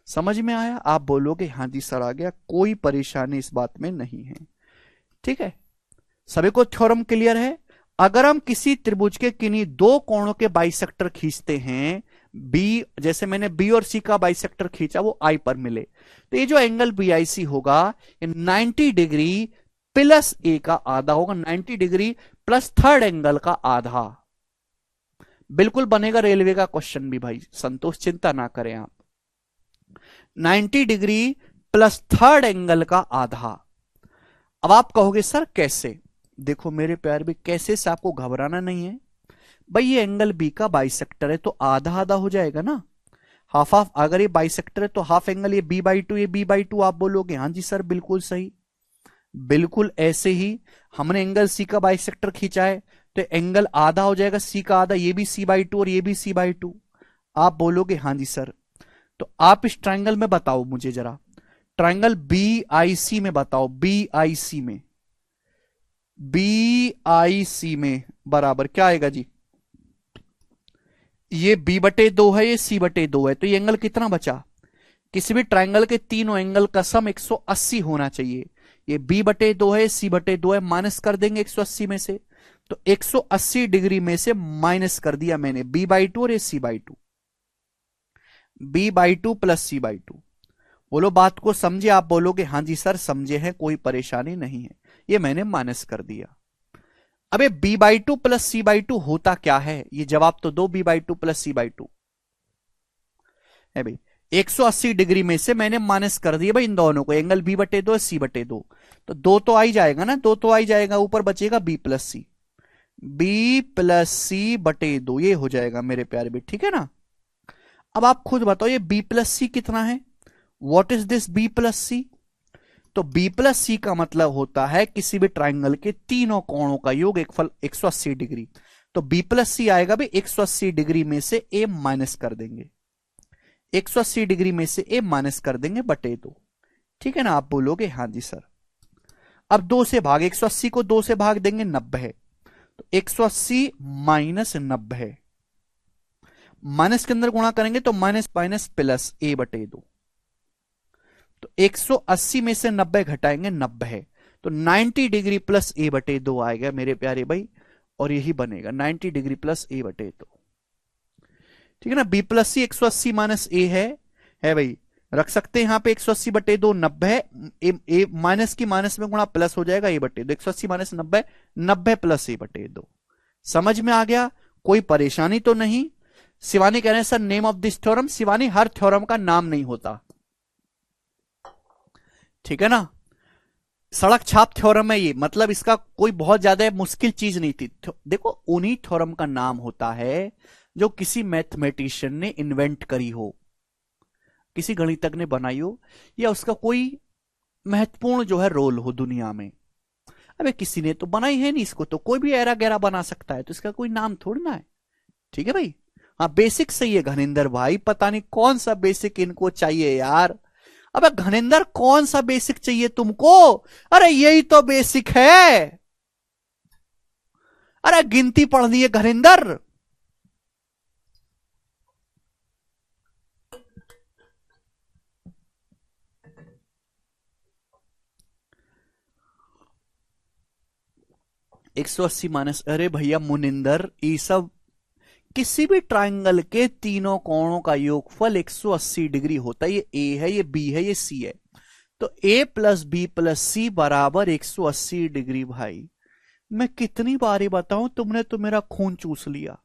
समझ में आया? आप बोलोगे हाँ जी सर आ गया, कोई परेशानी इस बात में नहीं है, ठीक है, सभी को थ्योरम क्लियर है। अगर हम किसी त्रिभुज के किन्हीं दो कोणों के बाइसेक्टर खींचते हैं, बी, जैसे मैंने बी और सी का बाइसेक्टर खींचा, वो आई पर मिले, तो ये जो एंगल बी आई सी होगा, ये 90 डिग्री प्लस ए का आधा होगा, 90 डिग्री प्लस थर्ड एंगल का आधा। बिल्कुल बनेगा रेलवे का क्वेश्चन भी भाई, संतोष चिंता ना करें आप। 90 डिग्री प्लस थर्ड एंगल का आधा। अब आप कहोगे सर कैसे, देखो मेरे प्यार भी, कैसे से आपको घबराना नहीं है भाई, ये एंगल बी का बाइसेक्टर है तो आधा आधा हो जाएगा ना, हाफ हाफ। अगर ये बाइसेक्टर है तो हाफ एंगल ये बी बाई टू, ये बी बाई टू। आप बोलोगे हाँ जी सर बिल्कुल सही, बिल्कुल ऐसे ही हमने एंगल सी का बाइसेक्टर खींचा है तो एंगल आधा हो जाएगा, सी का आधा, ये भी सी बाई टू और ये भी सी बाई टू। आप बोलोगे हाँ जी सर, तो आप इस ट्राइंगल में बताओ मुझे जरा, ट्राइंगल बी आई सी में बताओ, बी आई सी में, बी आई सी में बराबर क्या आएगा जी, ये b बटे 2 है, ये c बटे 2 है, तो ये एंगल कितना बचा, किसी भी ट्राइंगल के तीनों एंगल का सम 180 होना चाहिए। ये b बटे 2 है, c बटे 2 है, माइनस कर देंगे 180 में से, तो 180 डिग्री में से माइनस कर दिया मैंने b बाई टू और ये c by two, b by two plus c by two. बोलो बात को समझे? आप बोलोगे हाँ जी सर समझे हैं, कोई परेशानी नहीं है, ये मैंने माइनस कर दिया। अबे b by two plus C by two होता क्या है, ये जवाब तो दो, b by two plus C by two है भाई। 180 डिग्री में से मैंने माइनस कर दिया भाई इन दोनों को, एंगल b बटे 2 सी बटे 2, तो दो तो आ ही जाएगा ना, दो तो आ ही जाएगा, ऊपर बचेगा b प्लस सी, b प्लस सी बटे 2, ये हो जाएगा मेरे प्यारे भी, ठीक है ना। अब आप खुद बताओ ये b प्लस सी कितना है, what is this b plus C, तो b प्लस सी का मतलब होता है किसी भी ट्राइंगल के तीनों कोणों का योग एक फल 180 डिग्री, तो b प्लस सी आएगा भी 180 डिग्री में से a माइनस कर देंगे, 180 डिग्री में से a माइनस कर देंगे बटे 2, ठीक है ना। आप बोलोगे हाँ जी सर। अब 2 से भाग, 180 को 2 से भाग देंगे 90 है, तो 180 माइनस 90 है, माइनस के अंदर गुणा करेंगे तो माइनस माइनस प्लस a बटे 2, तो 180 में से 90 घटाएंगे 90 है, तो 90 डिग्री प्लस ए बटे 2 आएगा मेरे प्यारे भाई, और यही बनेगा 90 डिग्री प्लस ए बटे 2। ठीक है ना, बी प्लस सी 180 माइनस ए है भाई, रख सकते हैं यहां पे 180 बटे 2 90 है, ए माइनस की माइनस में गुणा प्लस हो जाएगा ए बटे 2, 180 माइनस 90 90 प्लस ए बटे 2। समझ में आ गया, कोई परेशानी तो नहीं। शिवानी कह रहे हैं sir name of this theorem, Shivani her theorem का नाम नहीं होता, ठीक है ना, सड़क छाप थ्योरम है ये, मतलब इसका कोई बहुत ज्यादा मुश्किल चीज नहीं थी। देखो उन्हीं थ्योरम का नाम होता है जो किसी मैथमेटिशियन ने इन्वेंट करी हो, किसी गणितज्ञ ने बनाई हो, या उसका कोई महत्वपूर्ण जो है रोल हो दुनिया में। अबे किसी ने तो बनाई है नहीं इसको, तो कोई भी ऐरा गैरा बना सकता है, तो इसका कोई नाम थोड़ी ना है। ठीक है भाई, हाँ बेसिक सही है घनिंदर भाई, पता नहीं कौन सा बेसिक इनको चाहिए यार। अबे घनिंदर कौन सा बेसिक चाहिए तुमको? अरे यही तो बेसिक है, अरे गिनती पढ़नी है घनिंदर। (180 माइनस), अरे भैया मुनिंदर, ये सब किसी भी ट्राइंगल के तीनों कोणों का योगफल 180 डिग्री होता है। ये ए है, ये बी है, ये सी है, तो ए प्लस बी प्लस सी बराबर 180 डिग्री। भाई मैं कितनी बारी बताऊं, तुमने तो मेरा खून चूस लिया।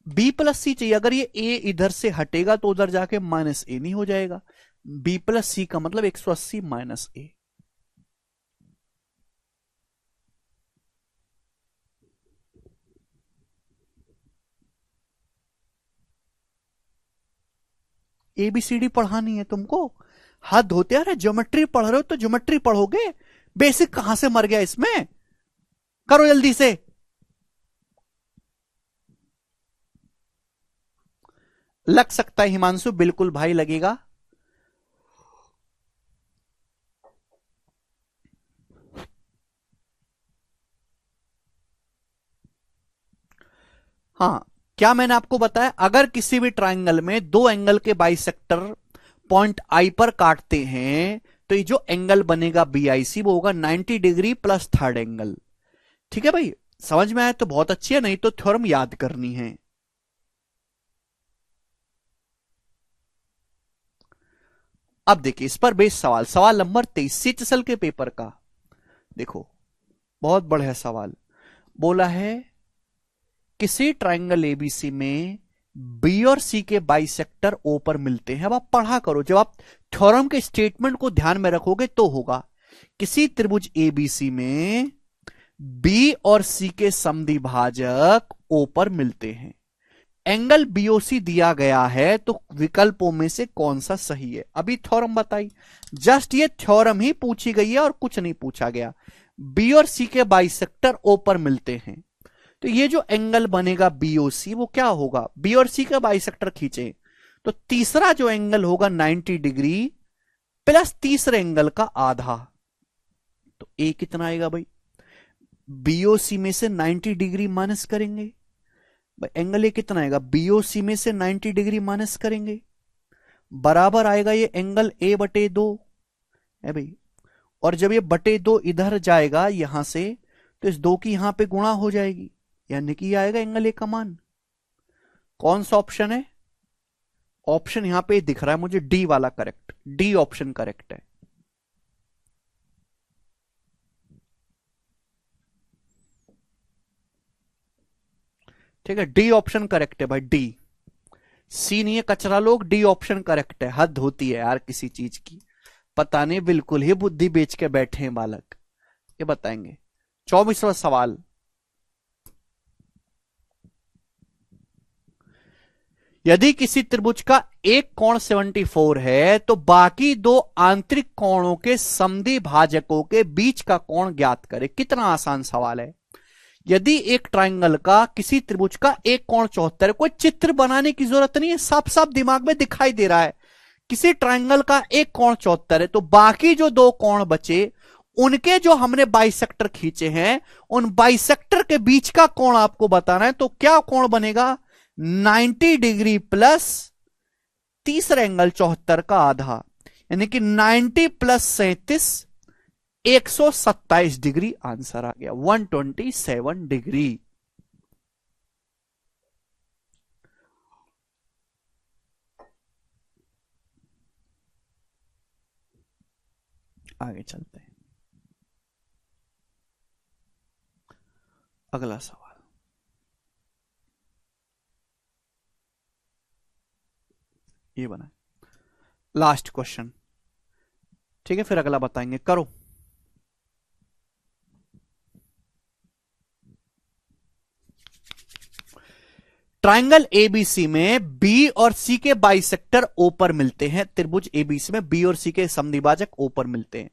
बी प्लस सी चाहिए, अगर ये ए इधर से हटेगा तो उधर जाके माइनस ए नहीं हो जाएगा, बी प्लस सी का मतलब 180 माइनस ए। एबीसीडी पढ़ानी है तुमको? हद होते यार, ज्योमेट्री पढ़ रहे हो तो ज्योमेट्री पढ़ोगे, बेसिक कहां से मर गया इसमें? करो जल्दी से। लग सकता है हिमांशु, बिल्कुल भाई लगेगा। हाँ, क्या मैंने आपको बताया, अगर किसी भी ट्राइंगल में दो एंगल के बाइसेक्टर पॉइंट आई पर काटते हैं तो ये जो एंगल बनेगा बीआईसी वो होगा 90 डिग्री प्लस थर्ड एंगल। ठीक है भाई, समझ में आया तो बहुत अच्छी है, नहीं तो थ्योरम याद करनी है। अब देखिए इस पर बेस सवाल, सवाल नंबर 23 सीचसल के पेपर का। देखो बहुत बढ़िया सवाल बोला है, किसी ट्राइंगल एबीसी में बी और सी के बाइसेक्टर ओ पर मिलते हैं। अब आप पढ़ा करो, जब आप थ्योरम के स्टेटमेंट को ध्यान में रखोगे तो होगा, किसी त्रिभुज एबीसी में बी और सी के समद्विभाजक ओ पर मिलते हैं, एंगल बीओसी दिया गया है, तो विकल्पों में से कौन सा सही है? अभी थ्योरम बताई, जस्ट ये थ्योरम ही पूछी गई है और कुछ नहीं पूछा गया। बी और सी के बाइसेक्टर ओ पर मिलते हैं, तो ये जो एंगल बनेगा बीओसी वो क्या होगा? बी और सी का बाइसेक्टर खींचे तो तीसरा जो एंगल होगा 90 डिग्री प्लस तीसरे एंगल का आधा, तो ए कितना आएगा भाई? बीओसी में से 90 डिग्री माइनस करेंगे भाई, एंगल ए कितना आएगा? बीओसी में से 90 डिग्री माइनस करेंगे, बराबर आएगा ये एंगल ए बटे 2 है भाई। और जब ये बटे 2 इधर जाएगा यहां से, तो इस 2 की यहां पे गुणा हो जाएगी, यानी कि आएगा एंगल ए का मान। कौन सा ऑप्शन है? ऑप्शन यहां पे दिख रहा है मुझे, डी वाला करेक्ट, डी ऑप्शन करेक्ट है। ठीक है, डी ऑप्शन करेक्ट है भाई, डी। सी नहीं है कचरा लोग, डी ऑप्शन करेक्ट है। हद होती है यार किसी चीज की, पता नहीं बिल्कुल ही बुद्धि बेच के बैठे हैं बालक, ये बताएंगे। 24वां सवाल, यदि किसी त्रिभुज का एक कोण 74 है तो बाकी दो आंतरिक कोणों के समद्विभाजकों के बीच का कोण ज्ञात करें। कितना आसान सवाल है। यदि एक ट्राइंगल का, किसी त्रिभुज का एक कोण 74 है, कोई चित्र बनाने की जरूरत नहीं है, साफ साफ दिमाग में दिखाई दे रहा है, किसी ट्राइंगल का एक कोण 74 है, तो बाकी जो दो कोण बचे उनके जो हमने बाइसेक्टर खींचे हैं उन बाइसेक्टर के बीच का कोण आपको बताना है। तो क्या कोण बनेगा? 90 डिग्री प्लस तीसरा एंगल 74 का आधा। यानी कि 90 प्लस 37 127 डिग्री आंसर आ गया, 127 डिग्री। आगे चलते हैं, अगला सवाल। ये बना लास्ट क्वेश्चन, ठीक है, फिर अगला बताएंगे, करो। ट्राइंगल एबीसी में बी और सी के बाइसेक्टर ओ पर मिलते हैं। त्रिभुज एबीसी में बी और सी के समद्विभाजक ओ पर मिलते हैं।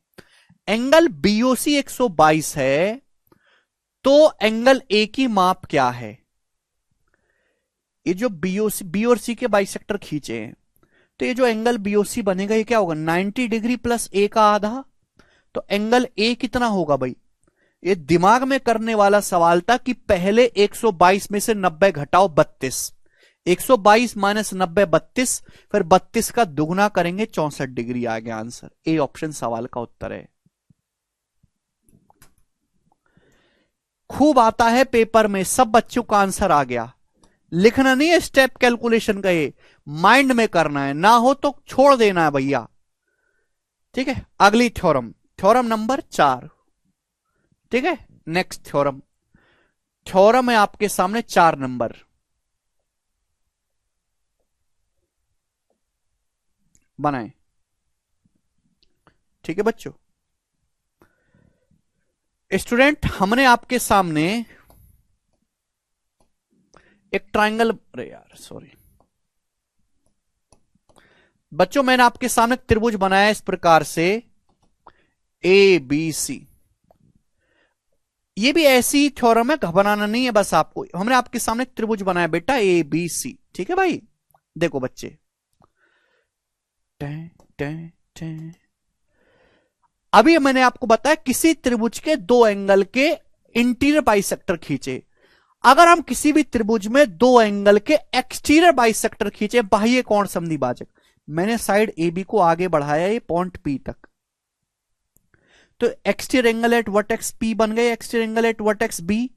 एंगल बीओसी 122 है, तो एंगल ए की माप क्या है? ये जो बीओसी, बी और सी के बाइसेक्टर खींचे हैं, तो ये जो एंगल बीओसी बनेगा ये क्या होगा? 90 डिग्री प्लस ए का आधा। तो एंगल ए कितना होगा भाई? ये दिमाग में करने वाला सवाल था कि पहले 122 में से 90 घटाओ 32, 122 माइनस 90 32, फिर 32 का दुगना करेंगे 64 डिग्री। आ गया आंसर, ए ऑप्शन सवाल का उत्तर है। खूब आता है पेपर में, सब बच्चों का आंसर आ गया। लिखना नहीं है स्टेप कैलकुलेशन का, ये माइंड में करना है, ना हो तो छोड़ देना है भैया। ठीक है, अगली थ्योरम, थ्योरम नंबर 4। ठीक है, नेक्स्ट थ्योरम, थ्योरम है आपके सामने 4 नंबर। बनाए, ठीक है बच्चों। स्टूडेंट, हमने आपके सामने एक ट्राइंगल, अरे यार सॉरी बच्चों, मैंने आपके सामने त्रिभुज बनाया इस प्रकार से ए बी सी। ये भी ऐसी थ्योरम है, घबराना नहीं है बस आपको। हमने आपके सामने त्रिभुज बनाया बेटा ए बी सी, ठीक है भाई। देखो बच्चे, अभी मैंने आपको बताया किसी त्रिभुज के दो एंगल के इंटीरियर बाइसेक्टर खींचे। अगर हम किसी भी त्रिभुज में दो एंगल के एक्सटीरियर बाइसेक्टर खींचे, बाह्य कोण समद्विभाजक, मैंने साइड ए बी को आगे बढ़ाया ये पॉइंट पी तक, तो exterior angle at vertex P बन गए, exterior angle at vertex B.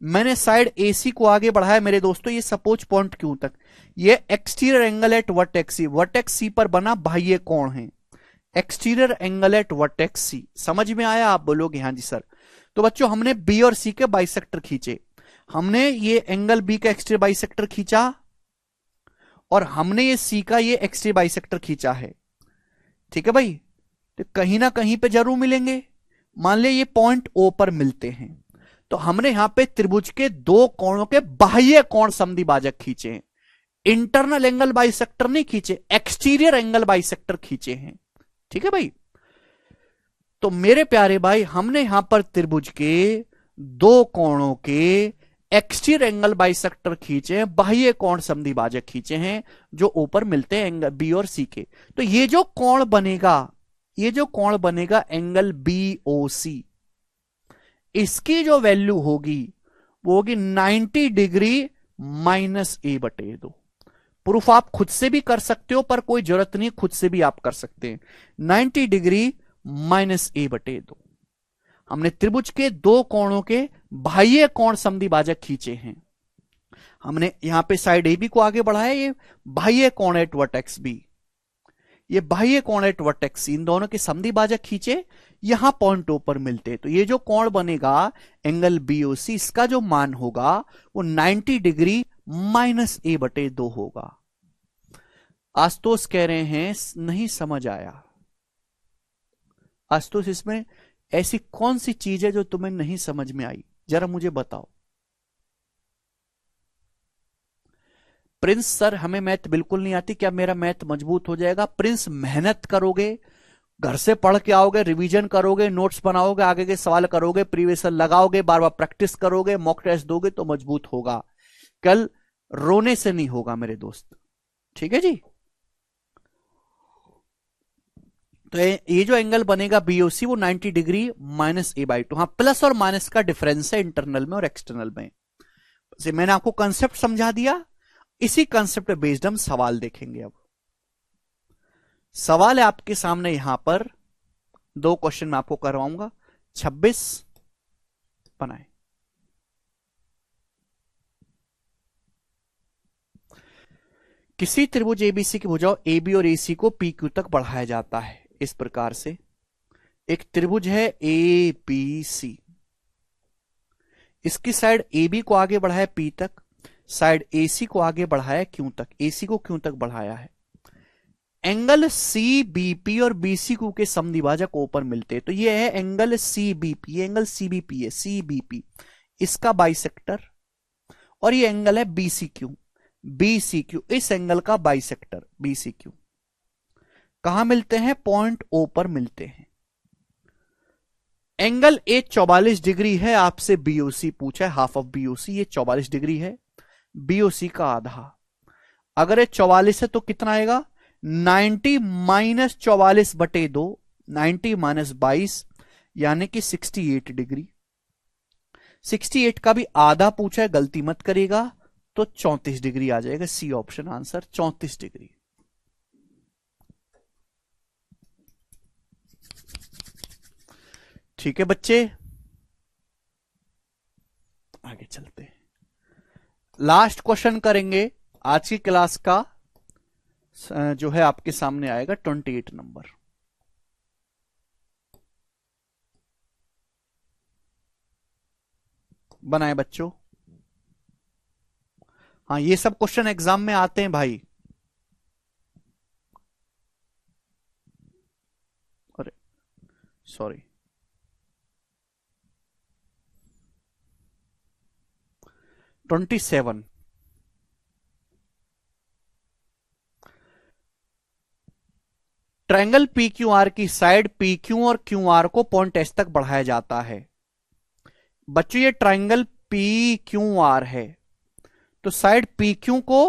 मैंने साइड एसी को आगे बढ़ाया मेरे दोस्तों ये सपोज पॉइंट क्यू तक, ये exterior angle at vertex C, vertex C पर बना बाह्य कोण है, exterior angle at vertex C. समझ में आया? आप बोलोगे हाँ जी सर। तो बच्चों, हमने बी और सी के बाइसेक्टर खींचे, हमने ये एंगल बी का एक्सटीरियर बाइसेक्टर खींचा और हमने ये सी का ये एक्सटीरियर बाइसेक्टर खींचा है। ठीक है भाई, तो कहीं ना कहीं पे जरूर मिलेंगे। मान ले ये पॉइंट ओ पर मिलते हैं, तो हमने यहां पे त्रिभुज के दो कोणों के बाह्य कोण समद्विभाजक खींचे हैं, इंटरनल एंगल बाइसेक्टर नहीं खींचे, एक्सटीरियर एंगल बाइसेक्टर खींचे हैं। ठीक है भाई, तो मेरे प्यारे भाई, हमने यहां पर त्रिभुज के दो कोणों के एक्सटीरियर एंगल बाइसेक्टर खींचे हैं, बाह्य कोण समद्विभाजक खींचे हैं जो ऊपर मिलते हैं एंगल बी और सी के। तो ये जो कोण बनेगा, ये जो कोण बनेगा एंगल बी ओ सी, इसकी जो वैल्यू होगी वो होगी 90 डिग्री माइनस ए बटे 2। प्रूफ आप खुद से भी कर सकते हो, पर कोई जरूरत नहीं, खुद से भी आप कर सकते हैं। 90 डिग्री माइनस ए बटे 2। हमने त्रिभुज के दो कोणों के बाह्य कोण समद्विभाजक खींचे हैं। हमने यहां पे साइड ए बी को आगे बढ़ाया, ये बाह्य कोण एट वर्टेक्स बी, ये बाह्य कोण एट वर्टेक्स सी, इन दोनों के समद्विभाजक खींचे, यहां पॉइंट ओ पर मिलते। तो ये जो कोण बनेगा एंगल बीओसी, इसका जो मान होगा वो 90 डिग्री माइनस ए बटे 2 होगा। आशुतोष कह रहे हैं नहीं समझ आया। आशुतोष, इसमें ऐसी कौन सी चीज है जो तुम्हें नहीं समझ में आई, जरा मुझे बताओ। प्रिंस सर, हमें मैथ बिल्कुल नहीं आती, क्या मेरा मैथ मजबूत हो जाएगा? प्रिंस, मेहनत करोगे, घर से पढ़ के आओगे, रिवीजन करोगे, नोट्स बनाओगे, आगे के सवाल करोगे, प्रीवियस लगाओगे, बार बार प्रैक्टिस करोगे, मॉक टेस्ट दोगे तो मजबूत होगा। कल रोने से नहीं होगा मेरे दोस्त, ठीक है जी। तो ये जो एंगल बनेगा बीओसी वो 90 डिग्री माइनस ए बाई 2। हाँ, प्लस और माइनस का डिफरेंस है इंटरनल में और एक्सटर्नल में। मैंने आपको कंसेप्ट समझा दिया, इसी कंसेप्ट पे बेस्ड हम सवाल देखेंगे। अब सवाल है आपके सामने यहां पर, दो क्वेश्चन मैं आपको करवाऊंगा। 26 बनाए। किसी त्रिभुज एबीसी की भुजाओं एबी और एसी को पी क्यू तक बढ़ाया जाता है इस प्रकार से। एक त्रिभुज है ए बी सी, इसकी साइड AB को आगे बढ़ाया P तक, साइड AC को आगे बढ़ाया Q तक, AC को Q तक बढ़ाया है। एंगल CBP और BCQ के समद्विभाजक O पर मिलते हैं। तो ये है एंगल CBP, ये एंगल CBP है, CBP इसका बाइसेक्टर, और ये एंगल है BCQ, इस एंगल का बाइसेक्टर BCQ। कहां मिलते हैं? पॉइंट O पर मिलते हैं। एंगल ए 44 डिग्री है, आपसे BOC पूछा है, हाफ ऑफ BOC, ये 44 डिग्री है, BOC का आधा। अगर ये 44 है तो कितना आएगा? 90 माइनस 44/2, 90 माइनस 22 यानी कि 68 डिग्री। 68 का भी आधा पूछा है, गलती मत करेगा, तो 34 डिग्री आ जाएगा। C option answer 34 degree. ठीक है बच्चे, आगे चलते हैं। लास्ट क्वेश्चन करेंगे आज की क्लास का, जो है आपके सामने आएगा 28 नंबर। बनाए बच्चों। हाँ, ये सब क्वेश्चन एग्जाम में आते हैं भाई। अरे sorry, twenty 27। Triangle P Q R की साइड पी क्यू और क्यू आर को पॉइंट एस तक बढ़ाया जाता है। बच्चों ये ट्रायंगल पी क्यू आर है, तो साइड पी क्यू को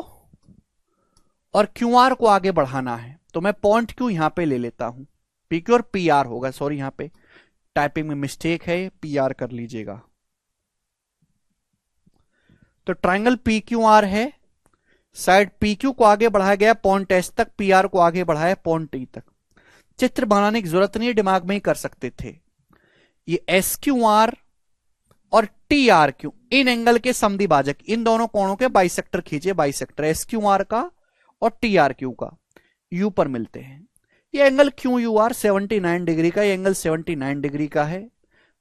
और क्यू आर को आगे बढ़ाना है, तो मैं पॉइंट क्यू यहां पे ले लेता हूं। पी क्यू और पी आर होगा, सॉरी यहां पे टाइपिंग में मिस्टेक है, पी आर कर लीजिएगा। तो ट्रायंगल पी क्यू आर है, साइड पी क्यू को आगे बढ़ाया गया पॉइंट एस तक, पी आर को आगे बढ़ाया पॉइंट टी तक। चित्र बनाने की जरूरत नहीं है, दिमाग में ही कर सकते थे। ये एस क्यू आर और T R Q in angle के समद्विभाजक, इन दोनों कोणों के बाइसेक्टर खींचे, बाइसेक्टर एस क्यू आर का और टी आर क्यू का यू पर मिलते हैं। ये angle Q U R 79 degree का, ये एंगल 79 डिग्री का है।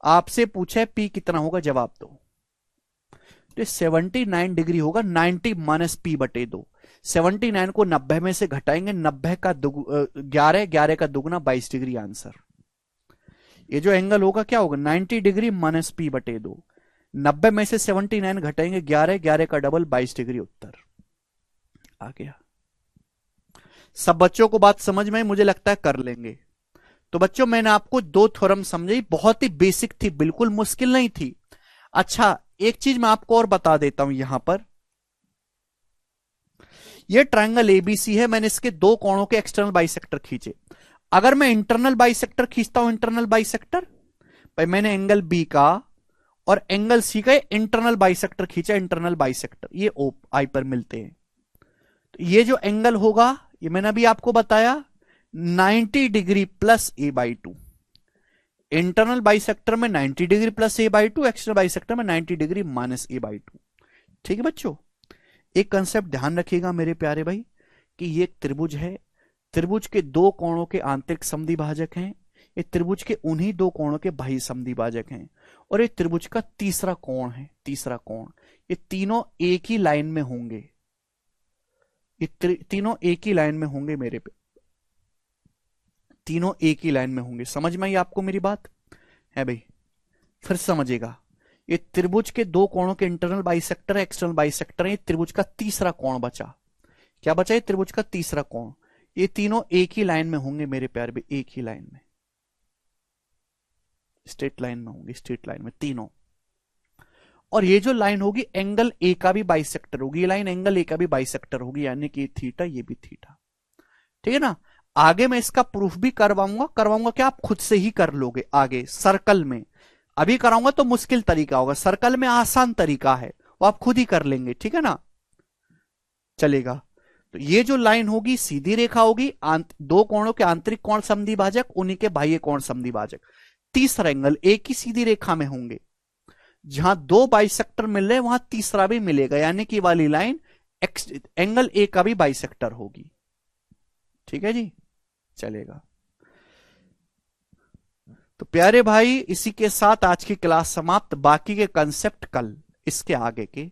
आपसे पूछा है पी कितना होगा, जवाब दो। तो 79 डिग्री होगा 90 माइनस P/2। 79 को 90 में से घटाएंगे, 90 का 11, 11 का दुगुना 22 डिग्री आंसर। ये जो एंगल होगा क्या होगा? 90 डिग्री माइनस P/2। 90 में से 79 घटाएंगे 11, 11 का डबल 22 डिग्री उत्तर आ गया। सब बच्चों को बात समझ में, मुझे लगता है कर लेंगे। तो बच्चों मैंने आपको दो थ्योरम समझाई, बहुत ही बेसिक थी, बिल्कुल मुश्किल नहीं थी। अच्छा एक चीज मैं आपको और बता देता हूं, यहां पर ये ट्रायंगल एबीसी है, मैंने इसके दो कोणों के एक्सटर्नल बाइसेक्टर खींचे। अगर मैं इंटरनल बाइसेक्टर खींचता हूं, इंटरनल बाइसेक्टर भाई मैंने एंगल बी का और एंगल सी का इंटरनल बाइसेक्टर खींचा, इंटरनल बाइसेक्टर ये ओ आई पर मिलते हैं। तो ये जो एंगल होगा, ये मैंने अभी आपको बताया 90 degree plus A/2। Internal bisector में 90 degree plus A/2, external bisector में 90 डिग्री माइनस A/2। ठीक है बच्चों, एक कंसेप्ट ध्यान रखिएगा मेरे प्यारे भाई, कि ये त्रिभुज है, त्रिभुज के दो कोणों के आंतरिक समद्विभाजक हैं, ये त्रिभुज के उन्हीं दो कोणों के बाह्य समद्विभाजक हैं, और ये त्रिभुज का तीसरा कोण है, तीसरा कोण। ये तीनों एक ही लाइन में होंगे, ये तीनों एक ही लाइन में होंगे मेरे पे, तीनों एक ही लाइन में होंगे। समझ में आई आपको मेरी बात है भाई? फिर समझेगा, ये त्रिभुज के दो कोणों के इंटरनल बाइसेक्टर है, एक्सटर्नल बाइसेक्टर है, ये त्रिभुज का तीसरा कोण बचा। क्या बचा? ये त्रिभुज का तीसरा कोण। ये तीनों एक ही लाइन में होंगे मेरे प्यारे भाई, एक ही लाइन में, स्ट्रेट लाइन में होंगे, स्ट्रेट लाइन में तीनों। और ये जो लाइन होगी एंगल ए का भी बाइसेक्टर होगी, ये लाइन एंगल ए का भी बाइसेक्टर होगी, यानी कि थीटा, ये भी थीटा। ठीक है ना? आगे मैं इसका प्रूफ भी करवाऊंगा क्या आप खुद से ही कर लोगे आगे सर्कल में। अभी कराऊंगा तो मुश्किल तरीका होगा, सर्कल में आसान तरीका है, वो आप खुद ही कर लेंगे। ठीक है ना? चलेगा। तो ये जो लाइन होगी सीधी रेखा होगी, दो कोणों के आंतरिक कोण समद्विभाजक, उन्हीं के बाह्य कोण समद्विभाजक। तीसरा एंगल एक ही सीधी रेखा में होंगे, जहां दो बाइसेक्टर मिल रहे हैं वहां तीसरा भी मिलेगा, यानी कि वाली लाइन एंगल ए का भी बाइसेक्टर होगी। ठीक है जी, चलेगा। तो प्यारे भाई, इसी के साथ आज की क्लास समाप्त। बाकी के कंसेप्ट कल इसके आगे के